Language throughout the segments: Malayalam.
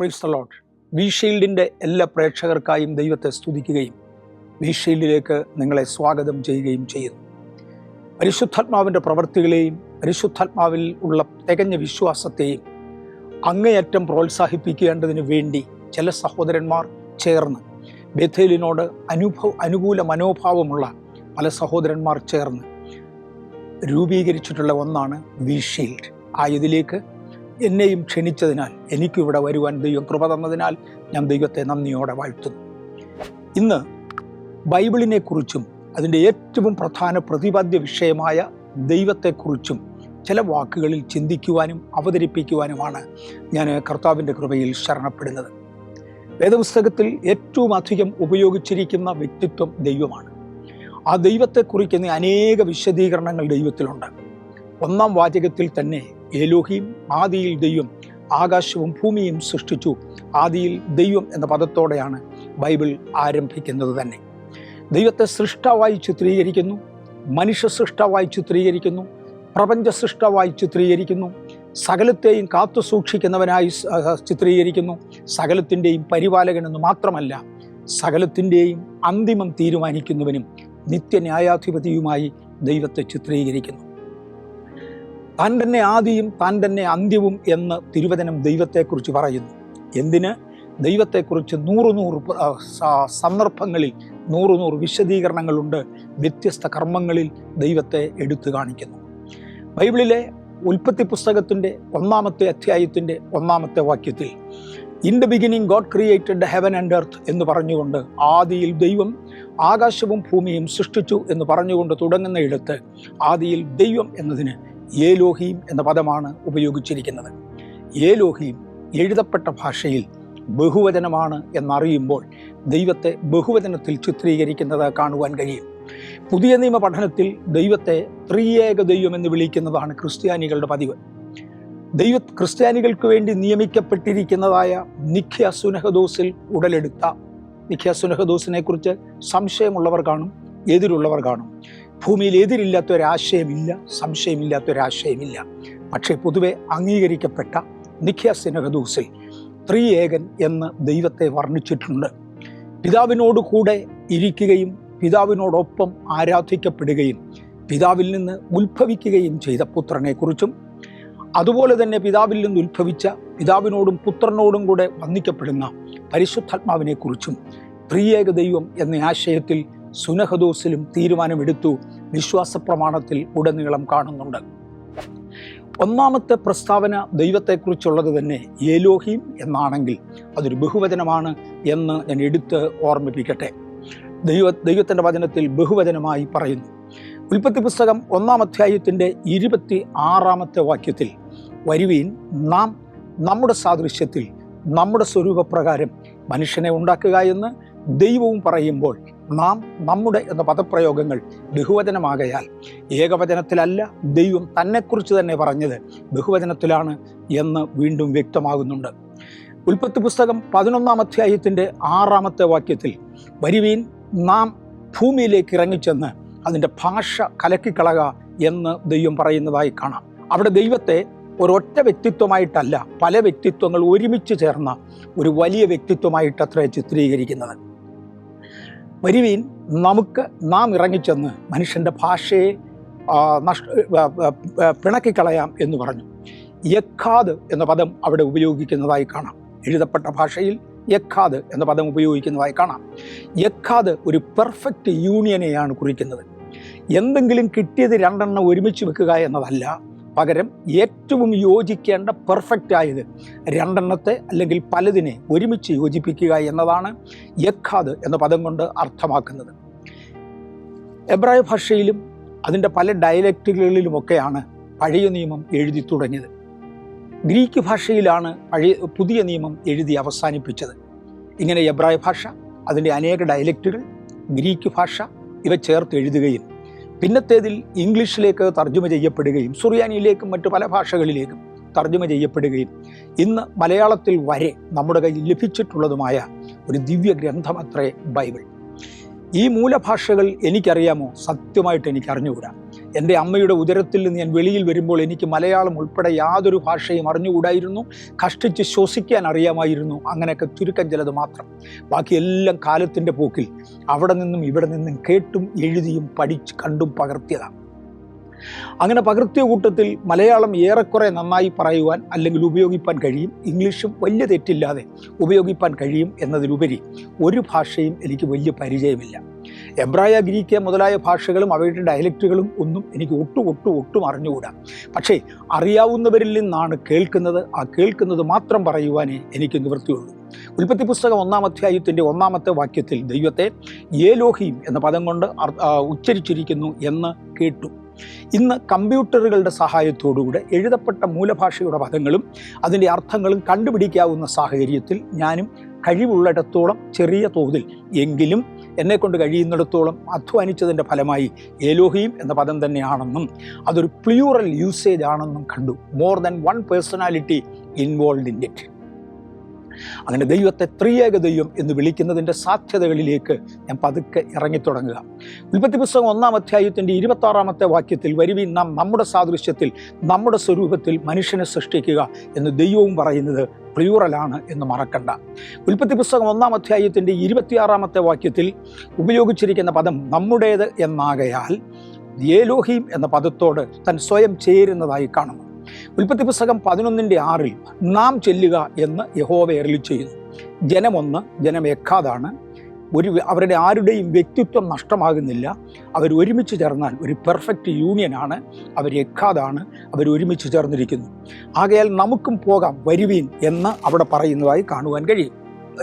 Praise the Lord. വി ഷീൽഡിൻ്റെ എല്ലാ പ്രേക്ഷകർക്കായും ദൈവത്തെ സ്തുതിക്കുകയും വി ഷീൽഡിലേക്ക് നിങ്ങളെ സ്വാഗതം ചെയ്യുകയും ചെയ്യുന്നു. പരിശുദ്ധാത്മാവിൻ്റെ പ്രവൃത്തികളെയും പരിശുദ്ധാത്മാവിൽ ഉള്ള തികഞ്ഞ വിശ്വാസത്തെയും അങ്ങേയറ്റം പ്രോത്സാഹിപ്പിക്കേണ്ടതിന് വേണ്ടി ചില സഹോദരന്മാർ ചേർന്ന്, ബേഥേലിനോട് അനുകൂല മനോഭാവമുള്ള പല സഹോദരന്മാർ ചേർന്ന് രൂപീകരിച്ചിട്ടുള്ള ഒന്നാണ് വി ഷീൽഡ്. ഇതിലേക്ക് എന്നെയും ക്ഷണിച്ചതിനാൽ, എനിക്കിവിടെ വരുവാൻ ദൈവം കൃപ തന്നതിനാൽ ഞാൻ ദൈവത്തെ നന്ദിയോടെ വാഴ്ത്തുന്നു. ഇന്ന് ബൈബിളിനെക്കുറിച്ചും അതിൻ്റെ ഏറ്റവും പ്രധാന പ്രതിപാദ്യ വിഷയമായ ദൈവത്തെക്കുറിച്ചും ചില വാക്കുകളിൽ ചിന്തിക്കുവാനും അവതരിപ്പിക്കുവാനുമാണ് ഞാൻ കർത്താവിൻ്റെ കൃപയിൽ ശരണപ്പെടുന്നത്. വേദപുസ്തകത്തിൽ ഏറ്റവും അധികം ഉപയോഗിച്ചിരിക്കുന്ന വ്യക്തിത്വം ദൈവമാണ്. ആ ദൈവത്തെ കുറിക്കുന്ന അനേക വിശദീകരണങ്ങൾ ദൈവത്തിലുണ്ട്. ഒന്നാം വാചകത്തിൽ തന്നെ എലോഹീം, ആദിയിൽ ദൈവം ആകാശവും ഭൂമിയും സൃഷ്ടിച്ചു. ആദിയിൽ ദൈവം എന്ന പദത്തോടെയാണ് ബൈബിൾ ആരംഭിക്കുന്നത് തന്നെ. ദൈവത്തെ സൃഷ്ടാവായി ചിത്രീകരിക്കുന്നു, മനുഷ്യ സൃഷ്ടാവായി ചിത്രീകരിക്കുന്നു, പ്രപഞ്ച സൃഷ്ടാവായി ചിത്രീകരിക്കുന്നു, സകലത്തെയും കാത്തു സൂക്ഷിക്കുന്നവനായി ചിത്രീകരിക്കുന്നു, സകലത്തിൻ്റെയും പരിപാലകനെന്ന് മാത്രമല്ല, സകലത്തിൻ്റെയും അന്തിമം തീരുമാനിക്കുന്നവനും നിത്യന്യായാധിപതിയുമായി ദൈവത്തെ ചിത്രീകരിക്കുന്നു. താൻ തന്നെ ആദിയും താൻ തന്നെ അന്ത്യവും എന്ന് തിരുവചനം ദൈവത്തെക്കുറിച്ച് പറയുന്നു. എന്തിന്? ദൈവത്തെക്കുറിച്ച് 100 സന്ദർഭങ്ങളിൽ 100 വിശദീകരണങ്ങളുണ്ട്. വ്യത്യസ്ത കർമ്മങ്ങളിൽ ദൈവത്തെ എടുത്തു കാണിക്കുന്നു. ബൈബിളിലെ ഉൽപ്പത്തി പുസ്തകത്തിൻ്റെ 1-ാമത്തെ അധ്യായത്തിൻ്റെ 1-ാമത്തെ വാക്യത്തിൽ in the beginning God created heaven and earth എന്ന് പറഞ്ഞുകൊണ്ട്, ആദിയിൽ ദൈവം ആകാശവും ഭൂമിയും സൃഷ്ടിച്ചു എന്ന് പറഞ്ഞുകൊണ്ട് തുടങ്ങുന്ന ഇടത്ത് ആദിയിൽ ദൈവം എന്നതിന് ഏലോഹീം എന്ന പദമാണ് ഉപയോഗിച്ചിരിക്കുന്നത്. ഏലോഹീം എഴുതപ്പെട്ട ഭാഷയിൽ ബഹുവചനമാണ് എന്നറിയുമ്പോൾ ദൈവത്തെ ബഹുവചനത്തിൽ ചിത്രീകരിക്കുന്നത് കാണുവാൻ കഴിയും. പുതിയ നിയമ പഠനത്തിൽ ദൈവത്തെ ത്രിയേക ദൈവം എന്ന് വിളിക്കുന്നതാണ് ക്രിസ്ത്യാനികളുടെ പതിവ്. ക്രിസ്ത്യാനികൾക്ക് വേണ്ടി നിയമിക്കപ്പെട്ടിരിക്കുന്നതായ നിഖ്യ സുനഹദോസിൽ ഉടലെടുത്ത, നിഖ്യ സുനഹദോസിനെ കുറിച്ച് സംശയമുള്ളവർ കാണും, എതിരുള്ളവർ കാണും. ഭൂമിയിൽ എതിരില്ലാത്തൊരാശയമില്ല, സംശയമില്ലാത്തൊരാശയമില്ല. പക്ഷേ പൊതുവെ അംഗീകരിക്കപ്പെട്ട നിഖ്യ സുനഹദോസിൽ ത്രിയേകൻ എന്ന് ദൈവത്തെ വർണ്ണിച്ചിട്ടുണ്ട്. പിതാവിനോട് കൂടെ ഇരിക്കുകയും പിതാവിനോടൊപ്പം ആരാധിക്കപ്പെടുകയും പിതാവിൽ നിന്ന് ഉത്ഭവിക്കുകയും ചെയ്ത പുത്രനെക്കുറിച്ചും, അതുപോലെ തന്നെ പിതാവിൽ നിന്ന് ഉത്ഭവിച്ച പിതാവിനോടും പുത്രനോടും കൂടെ വന്ദിക്കപ്പെടുന്ന പരിശുദ്ധാത്മാവിനെക്കുറിച്ചും ത്രിയേക ദൈവം എന്ന ആശയത്തിൽ സുനഹദോസിലും തീരുമാനമെടുത്തു. വിശ്വാസ പ്രമാണത്തിൽ ഉടനീളം കാണുന്നുണ്ട്. 1-ാമത്തെ പ്രസ്താവന ദൈവത്തെക്കുറിച്ചുള്ളത് തന്നെ ഏലോഹീം എന്നാണെങ്കിൽ അതൊരു ബഹുവചനമാണ് എന്ന് ഞാൻ എടുത്ത് ഓർമ്മിപ്പിക്കട്ടെ. ദൈവത്തിൻ്റെ വചനത്തിൽ ബഹുവചനമായി പറയുന്നു. ഉൽപ്പത്തി പുസ്തകം 1-ാം അധ്യായത്തിൻ്റെ 26-ാമത്തെ വാക്യത്തിൽ, വരുവീൻ നാം നമ്മുടെ സാദൃശ്യത്തിൽ നമ്മുടെ സ്വരൂപപ്രകാരം മനുഷ്യനെ ഉണ്ടാക്കുക എന്ന് ദൈവവും പറയുമ്പോൾ, നാം നമ്മുടെ എന്ന പദപ്രയോഗങ്ങൾ ബഹുവചനമാകയാൽ ഏകവചനത്തിലല്ല, ദൈവം തന്നെക്കുറിച്ച് തന്നെ പറഞ്ഞത് ബഹുവചനത്തിലാണ് എന്ന് വീണ്ടും വ്യക്തമാകുന്നുണ്ട്. ഉൽപ്പത്തി പുസ്തകം 11-ാം അധ്യായത്തിൻ്റെ 6-ാമത്തെ വാക്യത്തിൽ, വരുവീൻ നാം ഭൂമിയിലേക്ക് ഇറങ്ങിച്ചെന്ന് അതിൻ്റെ ഭാഷ കലക്കിക്കളക എന്ന് ദൈവം പറയുന്നതായി കാണാം. അവിടെ ദൈവത്തെ ഒരൊറ്റ വ്യക്തിത്വമായിട്ടല്ല, പല വ്യക്തിത്വങ്ങൾ ഒരുമിച്ച് ചേർന്ന ഒരു വലിയ വ്യക്തിത്വമായിട്ടത്രേ ചിത്രീകരിക്കുന്നത്. വരുവീൻ നാം ഇറങ്ങിച്ചെന്ന് മനുഷ്യൻ്റെ ഭാഷയെ പിണക്കിക്കളയാം എന്ന് പറഞ്ഞു. യഖാദ് എന്ന പദം അവിടെ ഉപയോഗിക്കുന്നതായി കാണാം. എഴുതപ്പെട്ട ഭാഷയിൽ യഖാദ് എന്ന പദം ഉപയോഗിക്കുന്നതായി കാണാം. യഖാദ് ഒരു പെർഫെക്റ്റ് യൂണിയനെയാണ് കുറിക്കുന്നത്. എന്തെങ്കിലും കിട്ടിയത് 2 ഒരുമിച്ച് വെക്കുക എന്നതല്ല, പകരം ഏറ്റവും യോജിക്കേണ്ട പെർഫെക്റ്റ് ആയത് 2 അല്ലെങ്കിൽ പലതിനെ ഒരുമിച്ച് യോജിപ്പിക്കുക എന്നതാണ് യഖാദ് എന്ന പദം കൊണ്ട് അർത്ഥമാക്കുന്നത്. എബ്രായ ഭാഷയിലും അതിൻ്റെ പല ഡയലക്റ്റുകളിലുമൊക്കെയാണ് പഴയ നിയമം എഴുതി തുടങ്ങിയത്. ഗ്രീക്ക് ഭാഷയിലാണ് പുതിയ നിയമം എഴുതി അവസാനിപ്പിച്ചത്. ഇങ്ങനെ എബ്രായ ഭാഷ, അതിൻ്റെ അനേക ഡയലക്റ്റുകൾ, ഗ്രീക്ക് ഭാഷ ഇവ ചേർത്ത് എഴുതുകയും പിന്നത്തേതിൽ ഇംഗ്ലീഷിലേക്ക് തർജ്ജമ ചെയ്യപ്പെടുകയും സുറിയാനിയിലേക്കും മറ്റു പല ഭാഷകളിലേക്കും തർജ്ജമ ചെയ്യപ്പെടുകയും ഇന്ന് മലയാളത്തിൽ വരെ നമ്മുടെ കയ്യിൽ ലഭിച്ചിട്ടുള്ളതുമായ ഒരു ദിവ്യ ഗ്രന്ഥമത്രേ ബൈബിൾ. ഈ മൂലഭാഷകൾ എനിക്കറിയാമോ? സത്യമായിട്ട് എനിക്ക് അറിഞ്ഞുകൂടാ. എൻ്റെ അമ്മയുടെ ഉദരത്തിൽ നിന്ന് ഞാൻ വെളിയിൽ വരുമ്പോൾ എനിക്ക് മലയാളം ഉൾപ്പെടെ യാതൊരു ഭാഷയും അറിഞ്ഞുകൂടായിരുന്നു. കഷ്ടിച്ച് ശ്വസിക്കാൻ അറിയാമായിരുന്നു. അങ്ങനെയൊക്കെ ചുരുക്കം ചിലത് മാത്രം. ബാക്കിയെല്ലാം കാലത്തിൻ്റെ പോക്കിൽ അവിടെ നിന്നും ഇവിടെ നിന്നും കേട്ടും എഴുതിയും പഠിച്ച് കണ്ടും പകർത്തിയതാണ്. അങ്ങനെ പകർത്തിയ കൂട്ടത്തിൽ മലയാളം ഏറെക്കുറെ നന്നായി പറയുവാൻ അല്ലെങ്കിൽ ഉപയോഗിപ്പാൻ കഴിയും. ഇംഗ്ലീഷും വലിയ തെറ്റില്ലാതെ ഉപയോഗിപ്പാൻ കഴിയും എന്നതിലുപരി ഒരു ഭാഷയും എനിക്ക് വലിയ പരിചയമില്ല. എബ്രായ, ഗ്രീക്ക് മുതലായ ഭാഷകളും അവയുടെ ഡയലക്റ്റുകളും ഒന്നും എനിക്ക് ഒട്ടും അറിഞ്ഞുകൂടാ. പക്ഷേ അറിയാവുന്നവരിൽ നിന്നാണ് കേൾക്കുന്നത്. ആ കേൾക്കുന്നത് മാത്രം പറയുവാനേ എനിക്ക് നിവൃത്തിയുള്ളൂ. ഉൽപ്പത്തി പുസ്തകം 1-ാം അധ്യായത്തിൻ്റെ 1-ാമത്തെ വാക്യത്തിൽ ദൈവത്തെ ഏലോഹീം എന്ന പദം കൊണ്ട് ഉച്ചരിച്ചിരിക്കുന്നു എന്ന് കേട്ടു. ഇന്ന് കമ്പ്യൂട്ടറുകളുടെ സഹായത്തോടുകൂടെ എഴുതപ്പെട്ട മൂലഭാഷയുടെ പദങ്ങളും അതിൻ്റെ അർത്ഥങ്ങളും കണ്ടുപിടിക്കാവുന്ന സാഹചര്യത്തിൽ ഞാനും കഴിവുള്ളിടത്തോളം ചെറിയ തോതിൽ എങ്കിലും എന്നെക്കൊണ്ട് കഴിയുന്നിടത്തോളം അധ്വാനിച്ചതിൻ്റെ ഫലമായി ഏലോഹീം എന്ന പദം തന്നെയാണെന്നും അതൊരു പ്ലൂറൽ യൂസേജ് ആണെന്നും കണ്ടു. More than one personality involve in it. അങ്ങനെ ദൈവത്തെ ത്രിയേക ദൈവം എന്ന് വിളിക്കുന്നതിൻ്റെ സാധ്യതകളിലേക്ക് ഞാൻ പതുക്കെ ഇറങ്ങിത്തുടങ്ങുക. ഉൽപ്പത്തി പുസ്തകം 1-ാം അധ്യായത്തിൻ്റെ 26-ാമത്തെ വാക്യത്തിൽ വരുവീൻ നാം നമ്മുടെ സാദൃശ്യത്തിൽ നമ്മുടെ സ്വരൂപത്തിൽ മനുഷ്യനെ സൃഷ്ടിക്കുക എന്ന് ദൈവവും പറയുന്നത് പ്ലൂറലാണ് എന്ന് മറക്കണ്ട. ഉൽപ്പത്തി പുസ്തകം 1-ാം അധ്യായത്തിൻ്റെ 26-ാമത്തെ വാക്യത്തിൽ ഉപയോഗിച്ചിരിക്കുന്ന പദം നമ്മുടേത് എന്നാകയാൽ ഏലോഹീം എന്ന പദത്തോട് താൻ സ്വയം ചേരുന്നതായി കാണുന്നു. ഉൽപ്പത്തി പുസ്തകം 11:6 നാം ചെല്ലുക എന്ന് യഹോവ അരുളി ചെയ്യുന്നു. ജനമൊന്ന്, ജനം എക്കാതാണ്. അവരുടെ ആരുടെയും വ്യക്തിത്വം നഷ്ടമാകുന്നില്ല. അവർ ഒരുമിച്ച് ചേർന്നാൽ ഒരു പെർഫെക്റ്റ് യൂണിയനാണ്. അവർ എക്കാതാണ്. അവർ ഒരുമിച്ച് ചേർന്നിരിക്കുന്നു. ആകയാൽ നമുക്കും പോകാം, വരുവീൻ എന്ന് അവിടെ പറയുന്നതായി കാണുവാൻ കഴിയും.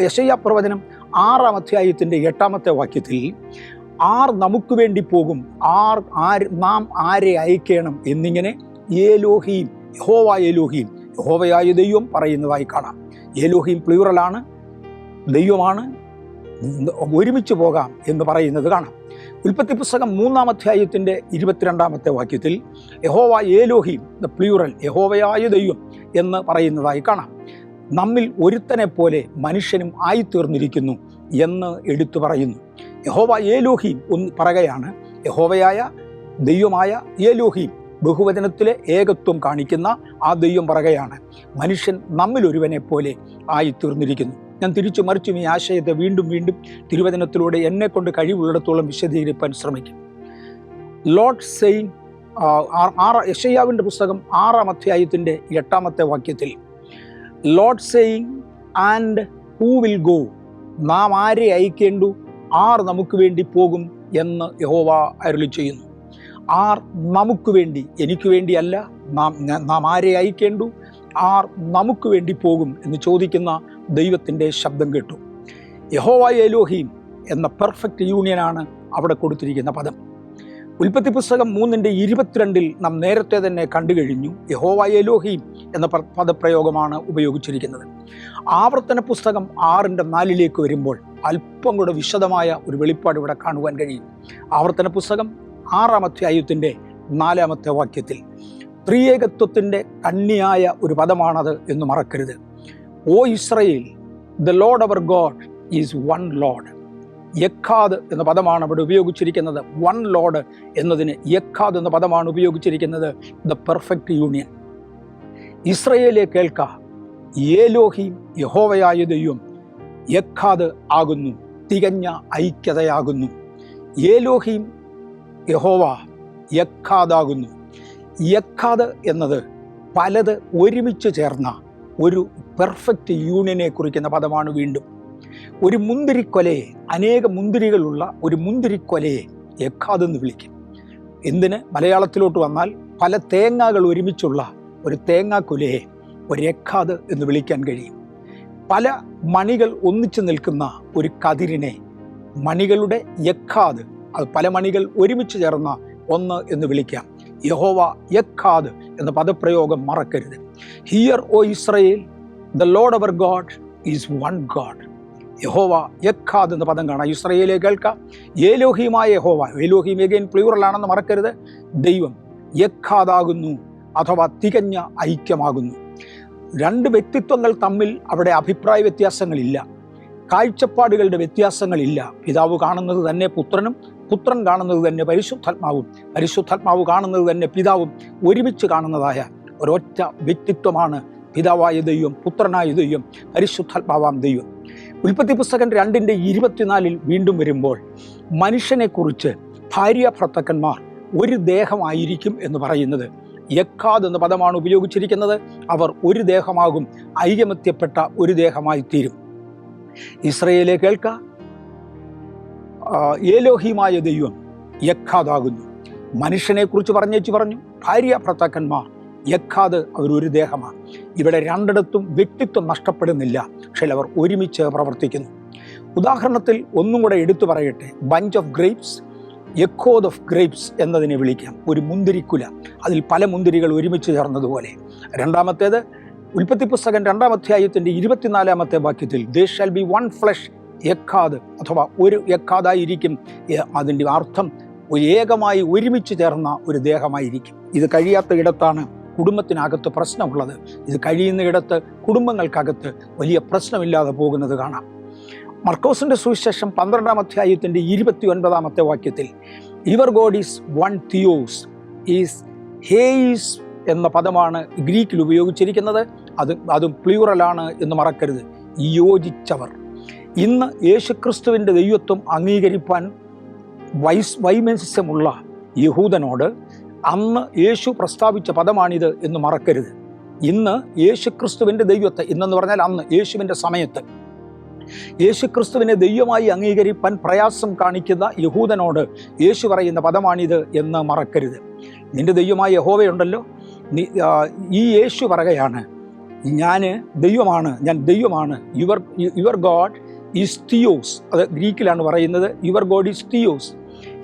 യെശയ്യാ പ്രവചനം 6-ാം അധ്യായത്തിൻ്റെ 8-ാമത്തെ വാക്യത്തിൽ ആർ നമുക്ക് വേണ്ടി പോകും, നാം ആരെ അയക്കണം എന്നിങ്ങനെ ഏലോഹീം, യഹോവ ഏലോഹീം, യഹോവയായ ദൈവം പറയുന്നതായി കാണാം. ഏലോഹീം പ്ലൂറലാണ്, ദൈവമാണ്, ഒരുമിച്ച് പോകാം എന്ന് പറയുന്നത് കാണാം. ഉൽപ്പത്തി പുസ്തകം 3-ാം അധ്യായത്തിൻ്റെ 22-ാമത്തെ വാക്യത്തിൽ യഹോവ ഏലോഹീം ദ പ്ലൂറൽ, യഹോവയായ ദൈവം എന്ന് പറയുന്നതായി കാണാം. നമ്മിൽ ഒരുത്തനെ പോലെ മനുഷ്യനും ആയിത്തീർന്നിരിക്കുന്നു എന്ന് എടുത്തു പറയുന്നു. യഹോവ ഏലോഹീം ഒന്ന് പറയുകയാണ്. യഹോവയായ ദൈവമായ ഏലോഹീം ബഹുവചനത്തിലെ ഏകത്വം കാണിക്കുന്ന ആ ദൈവം പറയുകയാണ്, മനുഷ്യൻ നമ്മിൽ ഒരുവനെ പോലെ ആയിത്തീർന്നിരിക്കുന്നു. ഞാൻ തിരിച്ചു മറിച്ചും ഈ ആശയത്തെ വീണ്ടും തിരുവചനത്തിലൂടെ എന്നെക്കൊണ്ട് കഴിവുള്ളിടത്തോളം വിശദീകരിക്കാൻ ശ്രമിക്കും. ലോർഡ് സെയിങ്, യെശയ്യാവിൻ്റെ പുസ്തകം 6-ാം അധ്യായത്തിൻ്റെ 8-ാമത്തെ വാക്യത്തിൽ Lord saying and who will go, നാം ആരെ അയക്കേണ്ടു, ആർ നമുക്ക് വേണ്ടി പോകും എന്ന് യഹോവ അരുളി ചെയ്യുന്നു. ആർ നമുക്ക് വേണ്ടി, എനിക്ക് വേണ്ടിയല്ല, നാം ആരെ അയക്കേണ്ടു, ആർ നമുക്ക് വേണ്ടി പോകും എന്ന് ചോദിക്കുന്ന ദൈവത്തിൻ്റെ ശബ്ദം കേട്ടു. യഹോവ ഏലോഹീം എന്ന പെർഫെക്റ്റ് യൂണിയനാണ് അവിടെ കൊടുത്തിരിക്കുന്ന പദം. ഉൽപ്പത്തി പുസ്തകം 3:22 നാം നേരത്തെ തന്നെ കണ്ടു കഴിഞ്ഞു. യഹോവ ഏലോഹീം എന്ന പദപ്രയോഗമാണ് ഉപയോഗിച്ചിരിക്കുന്നത്. ആവർത്തന പുസ്തകം 6:4 വരുമ്പോൾ അല്പം കൂടെ വിശദമായ ഒരു വെളിപ്പാട് ഇവിടെ കാണുവാൻ കഴിയും. ആവർത്തന പുസ്തകം 6-ാം അധ്യായത്തിൻ്റെ 4-ാമത്തെ വാക്യത്തിൽ ത്രിയേകത്വത്തിൻ്റെ കണ്ണിയായ ഒരു പദമാണത് എന്ന് മറക്കരുത്. O Israel, the Lord our God is one Lord. യക്കാദ് എന്ന പദമാണ് അവിടെ ഉപയോഗിച്ചിരിക്കുന്നത്. വൺ ലോർഡ് എന്നതിന് യക്കാദ് എന്ന പദമാണ് ഉപയോഗിച്ചിരിക്കുന്നത്. The perfect union. ഇസ്രയേലെ കേൾക്ക, ഏലോഹീം യഹോവയായ ദൈവം യക്കാദ് ആകുന്നു, തികഞ്ഞ ഐക്യതയാകുന്നു. ഏലോഹീം യഹോവ യക്കാദാകുന്നു. യക്കാദ് എന്നത് പലത് ഒരുമിച്ച് ചേർന്ന ഒരു പെർഫെക്റ്റ് യൂണിയനെ കുറിക്കുന്ന പദമാണ്. വീണ്ടും ഒരു മുന്തിരിക്കൊലയെ, അനേക മുന്തിരികളുള്ള ഒരു മുന്തിരിക്കൊലയെ യക്കാദ് എന്ന് വിളിക്കും. എന്തിന്? മലയാളത്തിലോട്ട് വന്നാൽ പല തേങ്ങകൾ ഒരുമിച്ചുള്ള ഒരു തേങ്ങാക്കൊലയെ ഒരു യക്കാദ് എന്ന് വിളിക്കാൻ കഴിയും. പല മണികൾ ഒന്നിച്ചു നിൽക്കുന്ന ഒരു കതിരിനെ മണികളുടെ യക്കാദ്, അത് പല മണികൾ ഒരുമിച്ച് ചേർന്ന ഒന്ന് എന്ന് വിളിക്കാം. യഹോവ യക്കാദ് എന്ന പദപ്രയോഗം മറക്കരുത്. Hear O Israel, the Lord our God is one God. യഹോവ യക്കാദ് എന്ന പദം കാണാം. ഇസ്രയേലെ കേൾക്കാം, ഏലോഹീമായ യഹോവ, ഏലോഹീം എഗൈൻ പ്ലൂറലാണെന്ന് മറക്കരുത്. ദൈവം യക്കാദാകുന്നു അഥവാ തികഞ്ഞ ഐക്യമാകുന്നു. രണ്ട് വ്യക്തിത്വങ്ങൾ തമ്മിൽ അവിടെ അഭിപ്രായ വ്യത്യാസങ്ങളില്ല, കാഴ്ചപ്പാടുകളുടെ വ്യത്യാസങ്ങളില്ല. പിതാവ് കാണുന്നത് തന്നെ പുത്രനും പുത്രൻ കാണുന്നത് തന്നെ പരിശുദ്ധാത്മാവും, പരിശുദ്ധാത്മാവ് കാണുന്നത് തന്നെ പിതാവും ഒരുമിച്ച് കാണുന്നതായ ഒരൊറ്റ വ്യക്തിത്വമാണ് പിതാവായ ദൈവം, പുത്രനായ ദൈവം, പരിശുദ്ധാത്മാവാം ദൈവം. ഉൽപ്പത്തി പുസ്തകം 2:24 വീണ്ടും വരുമ്പോൾ മനുഷ്യനെക്കുറിച്ച് ഭാര്യ ഭർത്താക്കന്മാർ ഒരു ദേഹമായിരിക്കും എന്ന് പറയുന്നത് യക്കാദ് എന്ന പദമാണ് ഉപയോഗിച്ചിരിക്കുന്നത്. അവർ ഒരു ദേഹമാകും, ഐകമത്യപ്പെട്ട ഒരു ദേഹമായി തീരും. ഇസ്രയേലെ കേൾക്ക, ഏലോഹിമായ ദൈവം യക്കാദാകുന്നു. മനുഷ്യനെക്കുറിച്ച് പറഞ്ഞു ഭാര്യ ഭർത്താക്കന്മാർ യക്കാദ് അവരൊരു ദേഹമാണ്. ഇവിടെ രണ്ടിടത്തും വ്യക്തിത്വം നഷ്ടപ്പെടുന്നില്ല, പക്ഷേ അവർ ഒരുമിച്ച് പ്രവർത്തിക്കുന്നു. ഉദാഹരണത്തിൽ ഒന്നും കൂടെ എടുത്തു പറയട്ടെ, ബഞ്ച് ഓഫ് ഗ്രേപ്സ്, എക്കോദ് ഓഫ് ഗ്രേപ്സ് എന്നതിനെ വിളിക്കാം. ഒരു മുന്തിരിക്കുല, അതിൽ പല മുന്തിരികൾ ഒരുമിച്ച് ചേർന്നതുപോലെ. രണ്ടാമത്തേത് ഉൽപ്പത്തി പുസ്തകം 2-ാം അധ്യായത്തിൻ്റെ 24-ാമത്തെ വാക്യത്തിൽ they shall be one flesh യക്കാദ്, അഥവാ ഒരു യക്കാദായിരിക്കും. അതിൻ്റെ അർത്ഥം ഏകമായി ഒരുമിച്ച് ചേർന്ന ഒരു ദേഹമായിരിക്കും. ഇത് കഴിയാത്ത ഇടത്താണ് കുടുംബത്തിനകത്ത് പ്രശ്നമുള്ളത്. ഇത് കഴിയുന്ന ഇടത്ത് കുടുംബങ്ങൾക്കകത്ത് വലിയ പ്രശ്നമില്ലാതെ പോകുന്നത് കാണാം. മർക്കോസിന്റെ സുവിശേഷം 12-ാം അധ്യായത്തിൻ്റെ 29-ാമത്തെ വാക്യത്തിൽ യുവർ ഗോഡ് ഈസ് വൺ തിയോസ് ഈസ് ഹേയിസ് എന്ന പദമാണ് ഗ്രീക്കിൽ ഉപയോഗിച്ചിരിക്കുന്നത്. അതും പ്ലൂറലാണ് എന്ന് മറക്കരുത്, യോജിച്ചവർ. ഇന്ന് യേശുക്രിസ്തുവിൻ്റെ ദൈവത്വം അംഗീകരിപ്പാൻ വൈമനസ്യമുള്ള യഹൂദനോട് അന്ന് യേശു പ്രസ്താവിച്ച പദമാണിത് എന്ന് മറക്കരുത്. ഇന്ന് യേശുക്രിസ്തുവിൻ്റെ ദൈവത്തെ, ഇന്നെന്ന് പറഞ്ഞാൽ അന്ന് യേശുവിൻ്റെ സമയത്ത് യേശുക്രിസ്തുവിനെ ദൈവമായി അംഗീകരിപ്പാൻ പ്രയാസം കാണിക്കുന്ന യഹൂദനോട് യേശു പറയുന്ന പദമാണിത് എന്ന് മറക്കരുത്. നിന്റെ ദൈവമായ യഹോവയുണ്ടല്ലോ, ഈ യേശു പറയുകയാണ്, ഞാൻ ദൈവമാണ്, യുവർ ഗോഡ് ഈസ് തിയോസ്. അത് ഗ്രീക്കിലാണ് പറയുന്നത്, യുവർ ഗോഡ് ഈസ് തിയോസ്.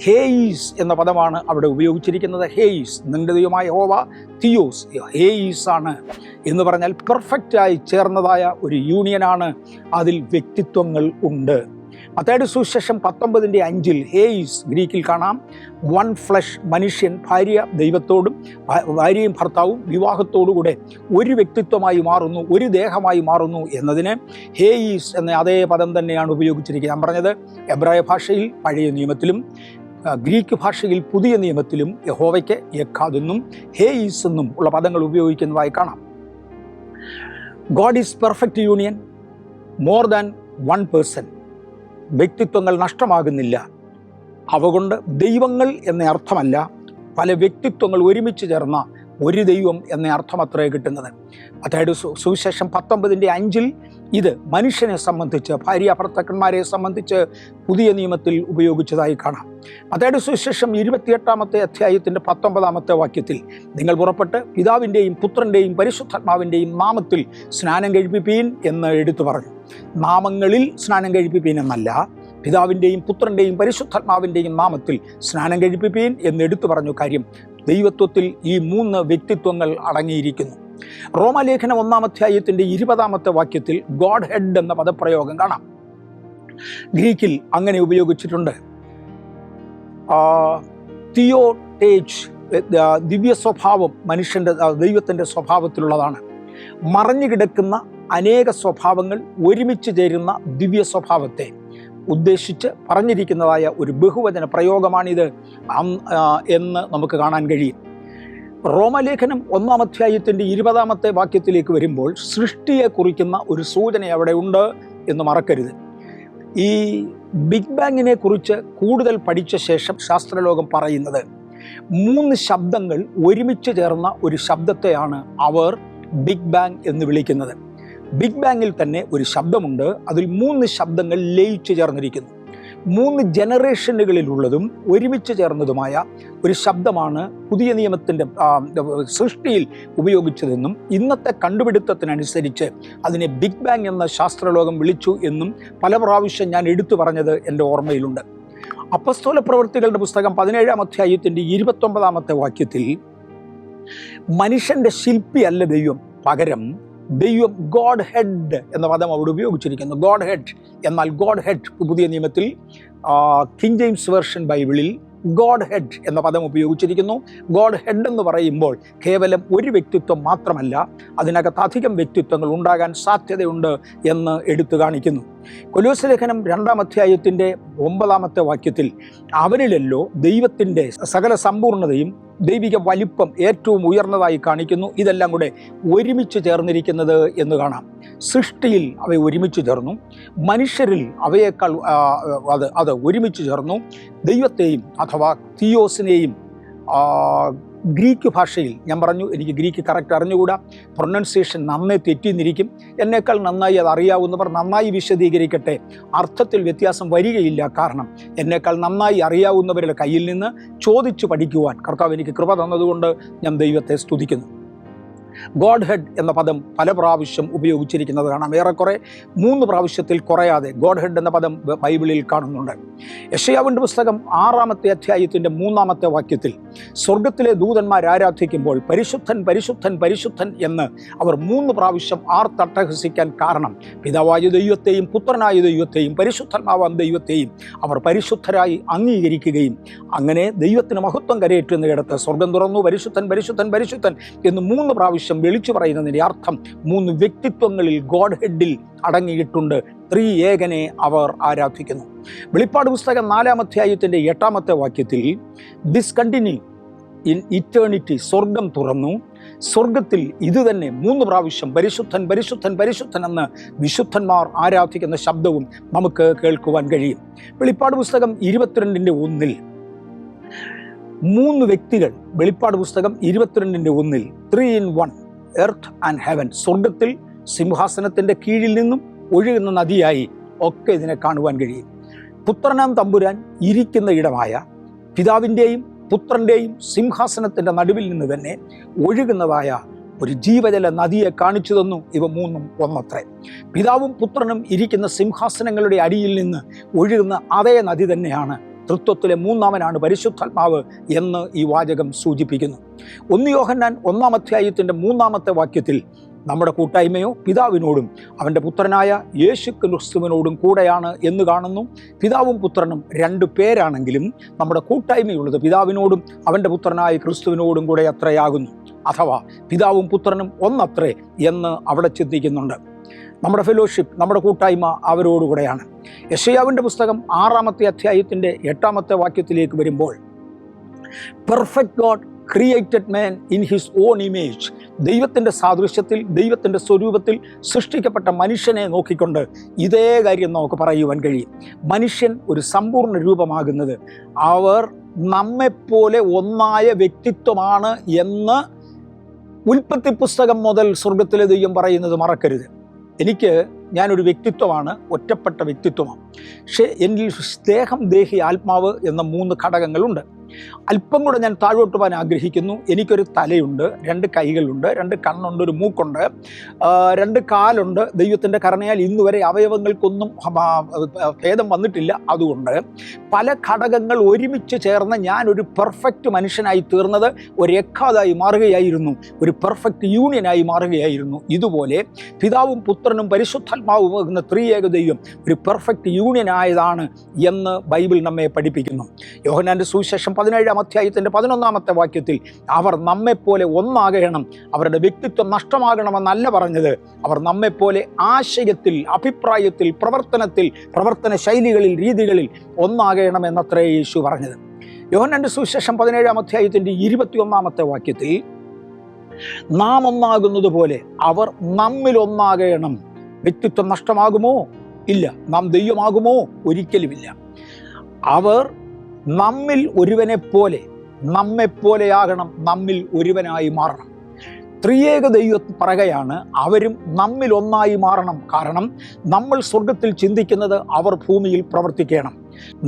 ഹേയിസ് എന്ന പദമാണ് അവിടെ ഉപയോഗിച്ചിരിക്കുന്നത്. ഹേയിസ്, നിന്റെ ദൈവമായ യഹോവ തിയോസ്, ഹേയിസ് ആണ് എന്ന് പറഞ്ഞാൽ പെർഫെക്റ്റായി ചേർന്നതായ ഒരു യൂണിയനാണ്. അതിൽ വ്യക്തിത്വങ്ങൾ ഉണ്ട്. മത്തായിയുടെ സുവിശേഷം 19:5 ഹേയിസ് ഗ്രീക്കിൽ കാണാം, വൺ ഫ്ലഷ്. മനുഷ്യൻ ഭാര്യയും ഭർത്താവും വിവാഹത്തോടുകൂടെ ഒരു വ്യക്തിത്വമായി മാറുന്നു, ഒരു ദേഹമായി മാറുന്നു എന്നതിന് ഹേയിസ് എന്ന അതേ പദം തന്നെയാണ് ഉപയോഗിച്ചിരിക്കുന്നത്. ഞാൻ പറഞ്ഞത് എബ്രായ ഭാഷയിൽ പഴയ നിയമത്തിലും ഗ്രീക്ക് ഭാഷയിൽ പുതിയ നിയമത്തിലും യഹോവയ്ക്ക് യക്കാദ് എന്നും ഹേയിസ് എന്നും ഉള്ള പദങ്ങൾ ഉപയോഗിക്കുന്നതായി കാണാം. God is perfect union, more than one person. വ്യക്തിത്വങ്ങൾ നഷ്ടമാകുന്നില്ല. അവ കൊണ്ട് ദൈവങ്ങൾ എന്ന അർത്ഥമല്ല, പല വ്യക്തിത്വങ്ങൾ ഒരുമിച്ച് ചേർന്ന ഒരു ദൈവം എന്ന അർത്ഥം അത്രേ കിട്ടുന്നത്. അതായത് സുവിശേഷം 19:5 ഇത് മനുഷ്യനെ സംബന്ധിച്ച്, ഭാര്യ ഭർത്താക്കന്മാരെ സംബന്ധിച്ച് പുതിയ നിയമത്തിൽ ഉപയോഗിച്ചതായി കാണാം. അതായത് സുവിശേഷം 28-ാമത്തെ അധ്യായത്തിൻ്റെ 19-ാമത്തെ വാക്യത്തിൽ നിങ്ങൾ പുറപ്പെട്ട് പിതാവിൻ്റെയും പുത്രൻ്റെയും പരിശുദ്ധാത്മാവിൻ്റെയും നാമത്തിൽ സ്നാനം കഴിപ്പിപ്പീൻ എന്ന് എടുത്തു പറഞ്ഞു. നാമങ്ങളിൽ സ്നാനം കഴിപ്പിപ്പീൻ എന്നല്ല, പിതാവിൻ്റെയും പുത്രൻ്റെയും പരിശുദ്ധാത്മാവിൻ്റെയും നാമത്തിൽ സ്നാനം കഴിപ്പിപ്പീൻ എന്ന് എടുത്തു പറഞ്ഞു. കാര്യം, ദൈവത്വത്തിൽ ഈ 3 വ്യക്തിത്വങ്ങൾ അടങ്ങിയിരിക്കുന്നു. റോമാലേഖനം 1-ാം അധ്യായത്തിൻ്റെ 20-ാമത്തെ വാക്യത്തിൽ ഗോഡ് ഹെഡ് എന്ന പദപ്രയോഗം കാണാം. ഗ്രീക്കിൽ അങ്ങനെ ഉപയോഗിച്ചിട്ടുണ്ട്. തിയോടേജ്, ദിവ്യ സ്വഭാവം ദൈവത്തിൻ്റെ സ്വഭാവത്തിലുള്ളതാണ്. മറഞ്ഞു കിടക്കുന്ന അനേക സ്വഭാവങ്ങൾ ഒരുമിച്ച് ചേരുന്ന ദിവ്യ സ്വഭാവത്തെ ഉദ്ദേശിച്ച് പറഞ്ഞിരിക്കുന്നതായ ഒരു ബഹുവചന പ്രയോഗമാണിത് എന്ന് നമുക്ക് കാണാൻ കഴിയും. റോമലേഖനം 1-ാം അധ്യായത്തിൻ്റെ 20-ാമത്തെ വാക്യത്തിലേക്ക് വരുമ്പോൾ സൃഷ്ടിയെ കുറിക്കുന്ന ഒരു സൂചന അവിടെ ഉണ്ട് എന്ന് മറക്കരുത്. ഈ ബിഗ് ബാങ്ങിനെ കുറിച്ച് കൂടുതൽ പഠിച്ച ശേഷം ശാസ്ത്രലോകം പറയുന്നത് 3 ശബ്ദങ്ങൾ ഒരുമിച്ച് ചേർന്ന ഒരു ശബ്ദത്തെയാണ് അവർ ബിഗ് ബാങ് എന്ന് വിളിക്കുന്നത്. ബിഗ് ബാങ്ങിൽ തന്നെ ഒരു ശബ്ദമുണ്ട്, അതിൽ 3 ശബ്ദങ്ങൾ ലയിച്ചു ചേർന്നിരിക്കുന്നു. 3 ജനറേഷനുകളിലുള്ളതും ഒരുമിച്ച് ചേർന്നതുമായ ഒരു ശബ്ദമാണ് പുതിയ നിയമത്തിൻ്റെ സൃഷ്ടിയിൽ ഉപയോഗിച്ചതെന്നും ഇന്നത്തെ കണ്ടുപിടുത്തത്തിനനുസരിച്ച് അതിനെ ബിഗ് ബാങ് എന്ന ശാസ്ത്രലോകം വിളിച്ചു എന്നും പല പ്രാവശ്യം ഞാൻ എടുത്തു പറഞ്ഞത് എൻ്റെ ഓർമ്മയിലുണ്ട്. അപ്പസ്തോല പ്രവൃത്തികളുടെ പുസ്തകം 17-ാം അധ്യായത്തിൻ്റെ 29-ാമത്തെ വാക്യത്തിൽ മനുഷ്യൻ്റെ ശില്പിയല്ല ദൈവം, പകരം ദൈവം ഗോഡ് ഹെഡ് എന്ന പദം അവിടെ ഉപയോഗിച്ചിരിക്കുന്നു. ഗോഡ് ഹെഡ് എന്നാൽ ഗോഡ് ഹെഡ് പുതിയ നിയമത്തിൽ കിങ് ജെയിംസ് വേർഷൻ ബൈബിളിൽ ഗോഡ് ഹെഡ് എന്ന പദം ഉപയോഗിച്ചിരിക്കുന്നു. ഗോഡ് ഹെഡ് എന്ന് പറയുമ്പോൾ കേവലം ഒരു വ്യക്തിത്വം മാത്രമല്ല, അതിനകത്ത് അധികം വ്യക്തിത്വങ്ങൾ ഉണ്ടാകാൻ സാധ്യതയുണ്ട് എന്ന് എടുത്തു കാണിക്കുന്നു. കൊലോസ്യ ലേഖനം 2-ാം അധ്യായത്തിൻ്റെ 9-ാമത്തെ വാക്യത്തിൽ അവരിലല്ലോ ദൈവത്തിൻ്റെ സകല സമ്പൂർണ്ണതയും ദൈവിക വലിപ്പം ഏറ്റവും ഉയർന്നതായി കാണിക്കുന്നു. ഇതെല്ലാം കൂടെ ഒരുമിച്ച് ചേർന്നിരിക്കുന്നത് എന്ന് കാണാം. സൃഷ്ടിയിൽ അവ ഒരുമിച്ച് ചേർന്നു, മനുഷ്യരിൽ അവയേക്കാൾ അത് ഒരുമിച്ച് ചേർന്നു. ദൈവത്തെയും അഥവാ തിയോസിനെയും ഗ്രീക്ക് ഭാഷയിൽ, ഞാൻ പറഞ്ഞു എനിക്ക് ഗ്രീക്ക് കറക്റ്റ് അറിഞ്ഞുകൂടാ, പ്രൊനൗൺസിയേഷൻ നന്നേ തെറ്റിന്നിരിക്കും, എന്നേക്കാൾ നന്നായി അത് അറിയാവുന്നവർ നന്നായി വിശദീകരിക്കട്ടെ. അർത്ഥത്തിൽ വ്യത്യാസം വരികയില്ല, കാരണം എന്നേക്കാൾ നന്നായി അറിയാവുന്നവരുടെ കയ്യിൽ നിന്ന് ചോദിച്ചു പഠിക്കുവാൻ കർത്താവ് എനിക്ക് കൃപ തന്നതുകൊണ്ട് ഞാൻ ദൈവത്തെ സ്തുതിക്കുന്നു. ഗോഡ് ഹെഡ് എന്ന പദം പല പ്രാവശ്യം ഉപയോഗിച്ചിരിക്കുന്നത് കാണാം. ഏറെക്കുറെ 3 പ്രാവശ്യത്തിൽ കുറയാതെ ഗോഡ് ഹെഡ് എന്ന പദം ബൈബിളിൽ കാണുന്നുണ്ട്. യെശയ്യാവിൻ്റെ പുസ്തകം 6-ാമത്തെ അധ്യായത്തിൻ്റെ 3-ാമത്തെ വാക്യത്തിൽ സ്വർഗത്തിലെ ദൂതന്മാർ ആരാധിക്കുമ്പോൾ പരിശുദ്ധൻ പരിശുദ്ധൻ പരിശുദ്ധൻ എന്ന് അവർ 3 പ്രാവശ്യം ആർത്തട്ടഹസിക്കാൻ കാരണം പിതാവായ ദൈവത്തെയും പുത്രനായ ദൈവത്തെയും പരിശുദ്ധനാവാൻ ദൈവത്തെയും അവർ പരിശുദ്ധരായി അംഗീകരിക്കുകയും അങ്ങനെ ദൈവത്തിന് മഹത്വം കരയേറ്റുന്നയിടത്ത് സ്വർഗം തുറന്നു പരിശുദ്ധൻ പരിശുദ്ധൻ പരിശുദ്ധൻ എന്ന് 3 പ്രാവശ്യം വിളിച്ചു പറയുന്നതിൻ്റെ അർത്ഥം 3 വ്യക്തിത്വങ്ങളിൽ ഗോഡ് ഹെഡിൽ അടങ്ങിയിട്ടുണ്ട്. ത്രിയേകനെ അവർ ആരാധിക്കുന്നു. വെളിപ്പാട് പുസ്തകം 4-ാം അധ്യായത്തിൻ്റെ 8-ാമത്തെ വാക്യത്തിൽ ഡിസ്കണ്ടിന്യൂ ഇൻ ഇറ്റേണിറ്റി, സ്വർഗം തുറന്നു. സ്വർഗത്തിൽ ഇത് തന്നെ 3 പ്രാവശ്യം പരിശുദ്ധൻ പരിശുദ്ധൻ പരിശുദ്ധൻ എന്ന് വിശുദ്ധന്മാർ ആരാധിക്കുന്ന ശബ്ദവും നമുക്ക് കേൾക്കുവാൻ കഴിയും. വെളിപ്പാട് പുസ്തകം 22-1 3 വ്യക്തികൾ, വെളിപ്പാട് പുസ്തകം 22-1 3 in 1 എർത്ത് ആൻഡ് ഹെവൻ, സ്വർഗത്തിൽ സിംഹാസനത്തിൻ്റെ കീഴിൽ നിന്നും ഒഴുകുന്ന നദിയായി ഒക്കെ ഇതിനെ കാണുവാൻ കഴിയും. പുത്രനാം തമ്പുരാൻ ഇരിക്കുന്ന ഇടമായ പിതാവിൻ്റെയും പുത്രൻ്റെയും സിംഹാസനത്തിൻ്റെ നടുവിൽ നിന്ന് തന്നെ ഒഴുകുന്നതായ ഒരു ജീവജല നദിയെ കാണിച്ചു തന്നു. ഇവ 3 ഒന്നത്രേ. പിതാവും പുത്രനും ഇരിക്കുന്ന സിംഹാസനങ്ങളുടെ അടിയിൽ നിന്ന് ഒഴുകുന്ന അതേ നദി തന്നെയാണ്. തൃത്വത്തിലെ 3-ാമനാണ് പരിശുദ്ധാത്മാവ് എന്ന് ഈ വാചകം സൂചിപ്പിക്കുന്നു. 1 യോഹന്നാൻ 1-ാം അധ്യായത്തിൻ്റെ 3-ാമത്തെ വാക്യത്തിൽ നമ്മുടെ കൂട്ടായ്മയോ പിതാവിനോടും അവൻ്റെ പുത്രനായ യേശു ക്രിസ്തുവിനോടും കൂടെയാണ് എന്ന് കാണുന്നു. പിതാവും പുത്രനും 2 പേരാണെങ്കിലും നമ്മുടെ കൂട്ടായ്മയുള്ളത് പിതാവിനോടും അവൻ്റെ പുത്രനായ ക്രിസ്തുവിനോടും കൂടെ അത്രയാകുന്നു. അഥവാ പിതാവും പുത്രനും ഒന്നത്രേ എന്ന് അവിടെ ചിന്തിക്കുന്നുണ്ട്. നമ്മുടെ ഫെലോഷിപ്പ്, നമ്മുടെ കൂട്ടായ്മ അവരോടുകൂടെയാണ്. യെശയ്യാവിൻ്റെ പുസ്തകം 6-ാമത്തെ അധ്യായത്തിൻ്റെ 8-ാമത്തെ വാക്യത്തിലേക്ക് വരുമ്പോൾ perfect God created man in his own image, ദൈവത്തിൻ്റെ സാദൃശ്യത്തിൽ ദൈവത്തിൻ്റെ സ്വരൂപത്തിൽ സൃഷ്ടിക്കപ്പെട്ട മനുഷ്യനെ നോക്കിക്കൊണ്ട് ഇതേ കാര്യം നമുക്ക് പറയുവാൻ കഴിയും. മനുഷ്യൻ ഒരു സമ്പൂർണ്ണ രൂപമാകുന്നത് അവർ നമ്മെപ്പോലെ ഒന്നായ വ്യക്തിത്വമാണ് എന്ന് ഉൽപ്പത്തി പുസ്തകം മുതൽ സ്വർഗത്തിലെ ദൈവം പറയുന്നത് മറക്കരുത്. ഞാനൊരു വ്യക്തിത്വമാണ്, ഒറ്റപ്പെട്ട വ്യക്തിത്വമാണ്. പക്ഷേ എന്നിൽ സ്നേഹം, ദേഹി, ആത്മാവ് എന്ന 3 ഘടകങ്ങളുണ്ട്. അല്പം കൂടെ ഞാൻ താഴോട്ട് പോകാൻ ആഗ്രഹിക്കുന്നു. എനിക്കൊരു തലയുണ്ട്, 2 കൈകളുണ്ട്, 2 കണ്ണുണ്ട്, ഒരു മൂക്കുണ്ട്, 2 കാലുണ്ട്. ദൈവത്തിൻ്റെ കരുണയാൽ ഇന്നുവരെ അവയവങ്ങൾക്കൊന്നും ഭേദം വന്നിട്ടില്ല. അതുകൊണ്ട് പല ഘടകങ്ങൾ ഒരുമിച്ച് ചേർന്ന് ഞാനൊരു പെർഫെക്റ്റ് മനുഷ്യനായി തീർന്നത് ഒരു എക്കാതായി മാറുകയായിരുന്നു, ഒരു പെർഫെക്റ്റ് യൂണിയനായി മാറുകയായിരുന്നു. ഇതുപോലെ പിതാവും പുത്രനും പരിശുദ്ധാത്മാവും എന്ന ത്രിയേക ദൈവം ഒരു പെർഫെക്റ്റ് യൂണിയൻ ആയതാണ് എന്ന് ബൈബിൾ നമ്മെ പഠിപ്പിക്കുന്നു. യോഹന്നാൻ്റെ സുവിശേഷം 17-ാം അധ്യായത്തിൻ്റെ 11-ാമത്തെ വാക്യത്തിൽ അവർ നമ്മെപ്പോലെ ഒന്നാകണം, അവരുടെ വ്യക്തിത്വം നഷ്ടമാകണമെന്നല്ല പറഞ്ഞത്, അവർ നമ്മെപ്പോലെ ആശയത്തിൽ, അഭിപ്രായത്തിൽ, പ്രവർത്തന ശൈലികളിൽ, രീതികളിൽ ഒന്നാകണമെന്നത്രേ യേശു പറഞ്ഞത്. യോഹന്നാൻ്റെ സുവിശേഷം 17-ാം അധ്യായത്തിൻ്റെ 21-ാമത്തെ വാക്യത്തിൽ നാം ഒന്നാകുന്നത് പോലെ അവർ നമ്മിൽ ഒന്നാകണം. വ്യക്തിത്വം നഷ്ടമാകുമോ? ഇല്ല. നാം ദൈവമാകുമോ? ഒരിക്കലുമില്ല. അവർ നമ്മിൽ ഒരുവനെപ്പോലെ, നമ്മെപ്പോലെയാകണം, നമ്മിൽ ഒരുവനായി മാറണം. ത്രിയേക ദൈവം പറയുകയാണ് അവരും നമ്മിൽ ഒന്നായി മാറണം. കാരണം നമ്മൾ സ്വർഗത്തിൽ ചിന്തിക്കുന്നത് അവർ ഭൂമിയിൽ പ്രവർത്തിക്കണം.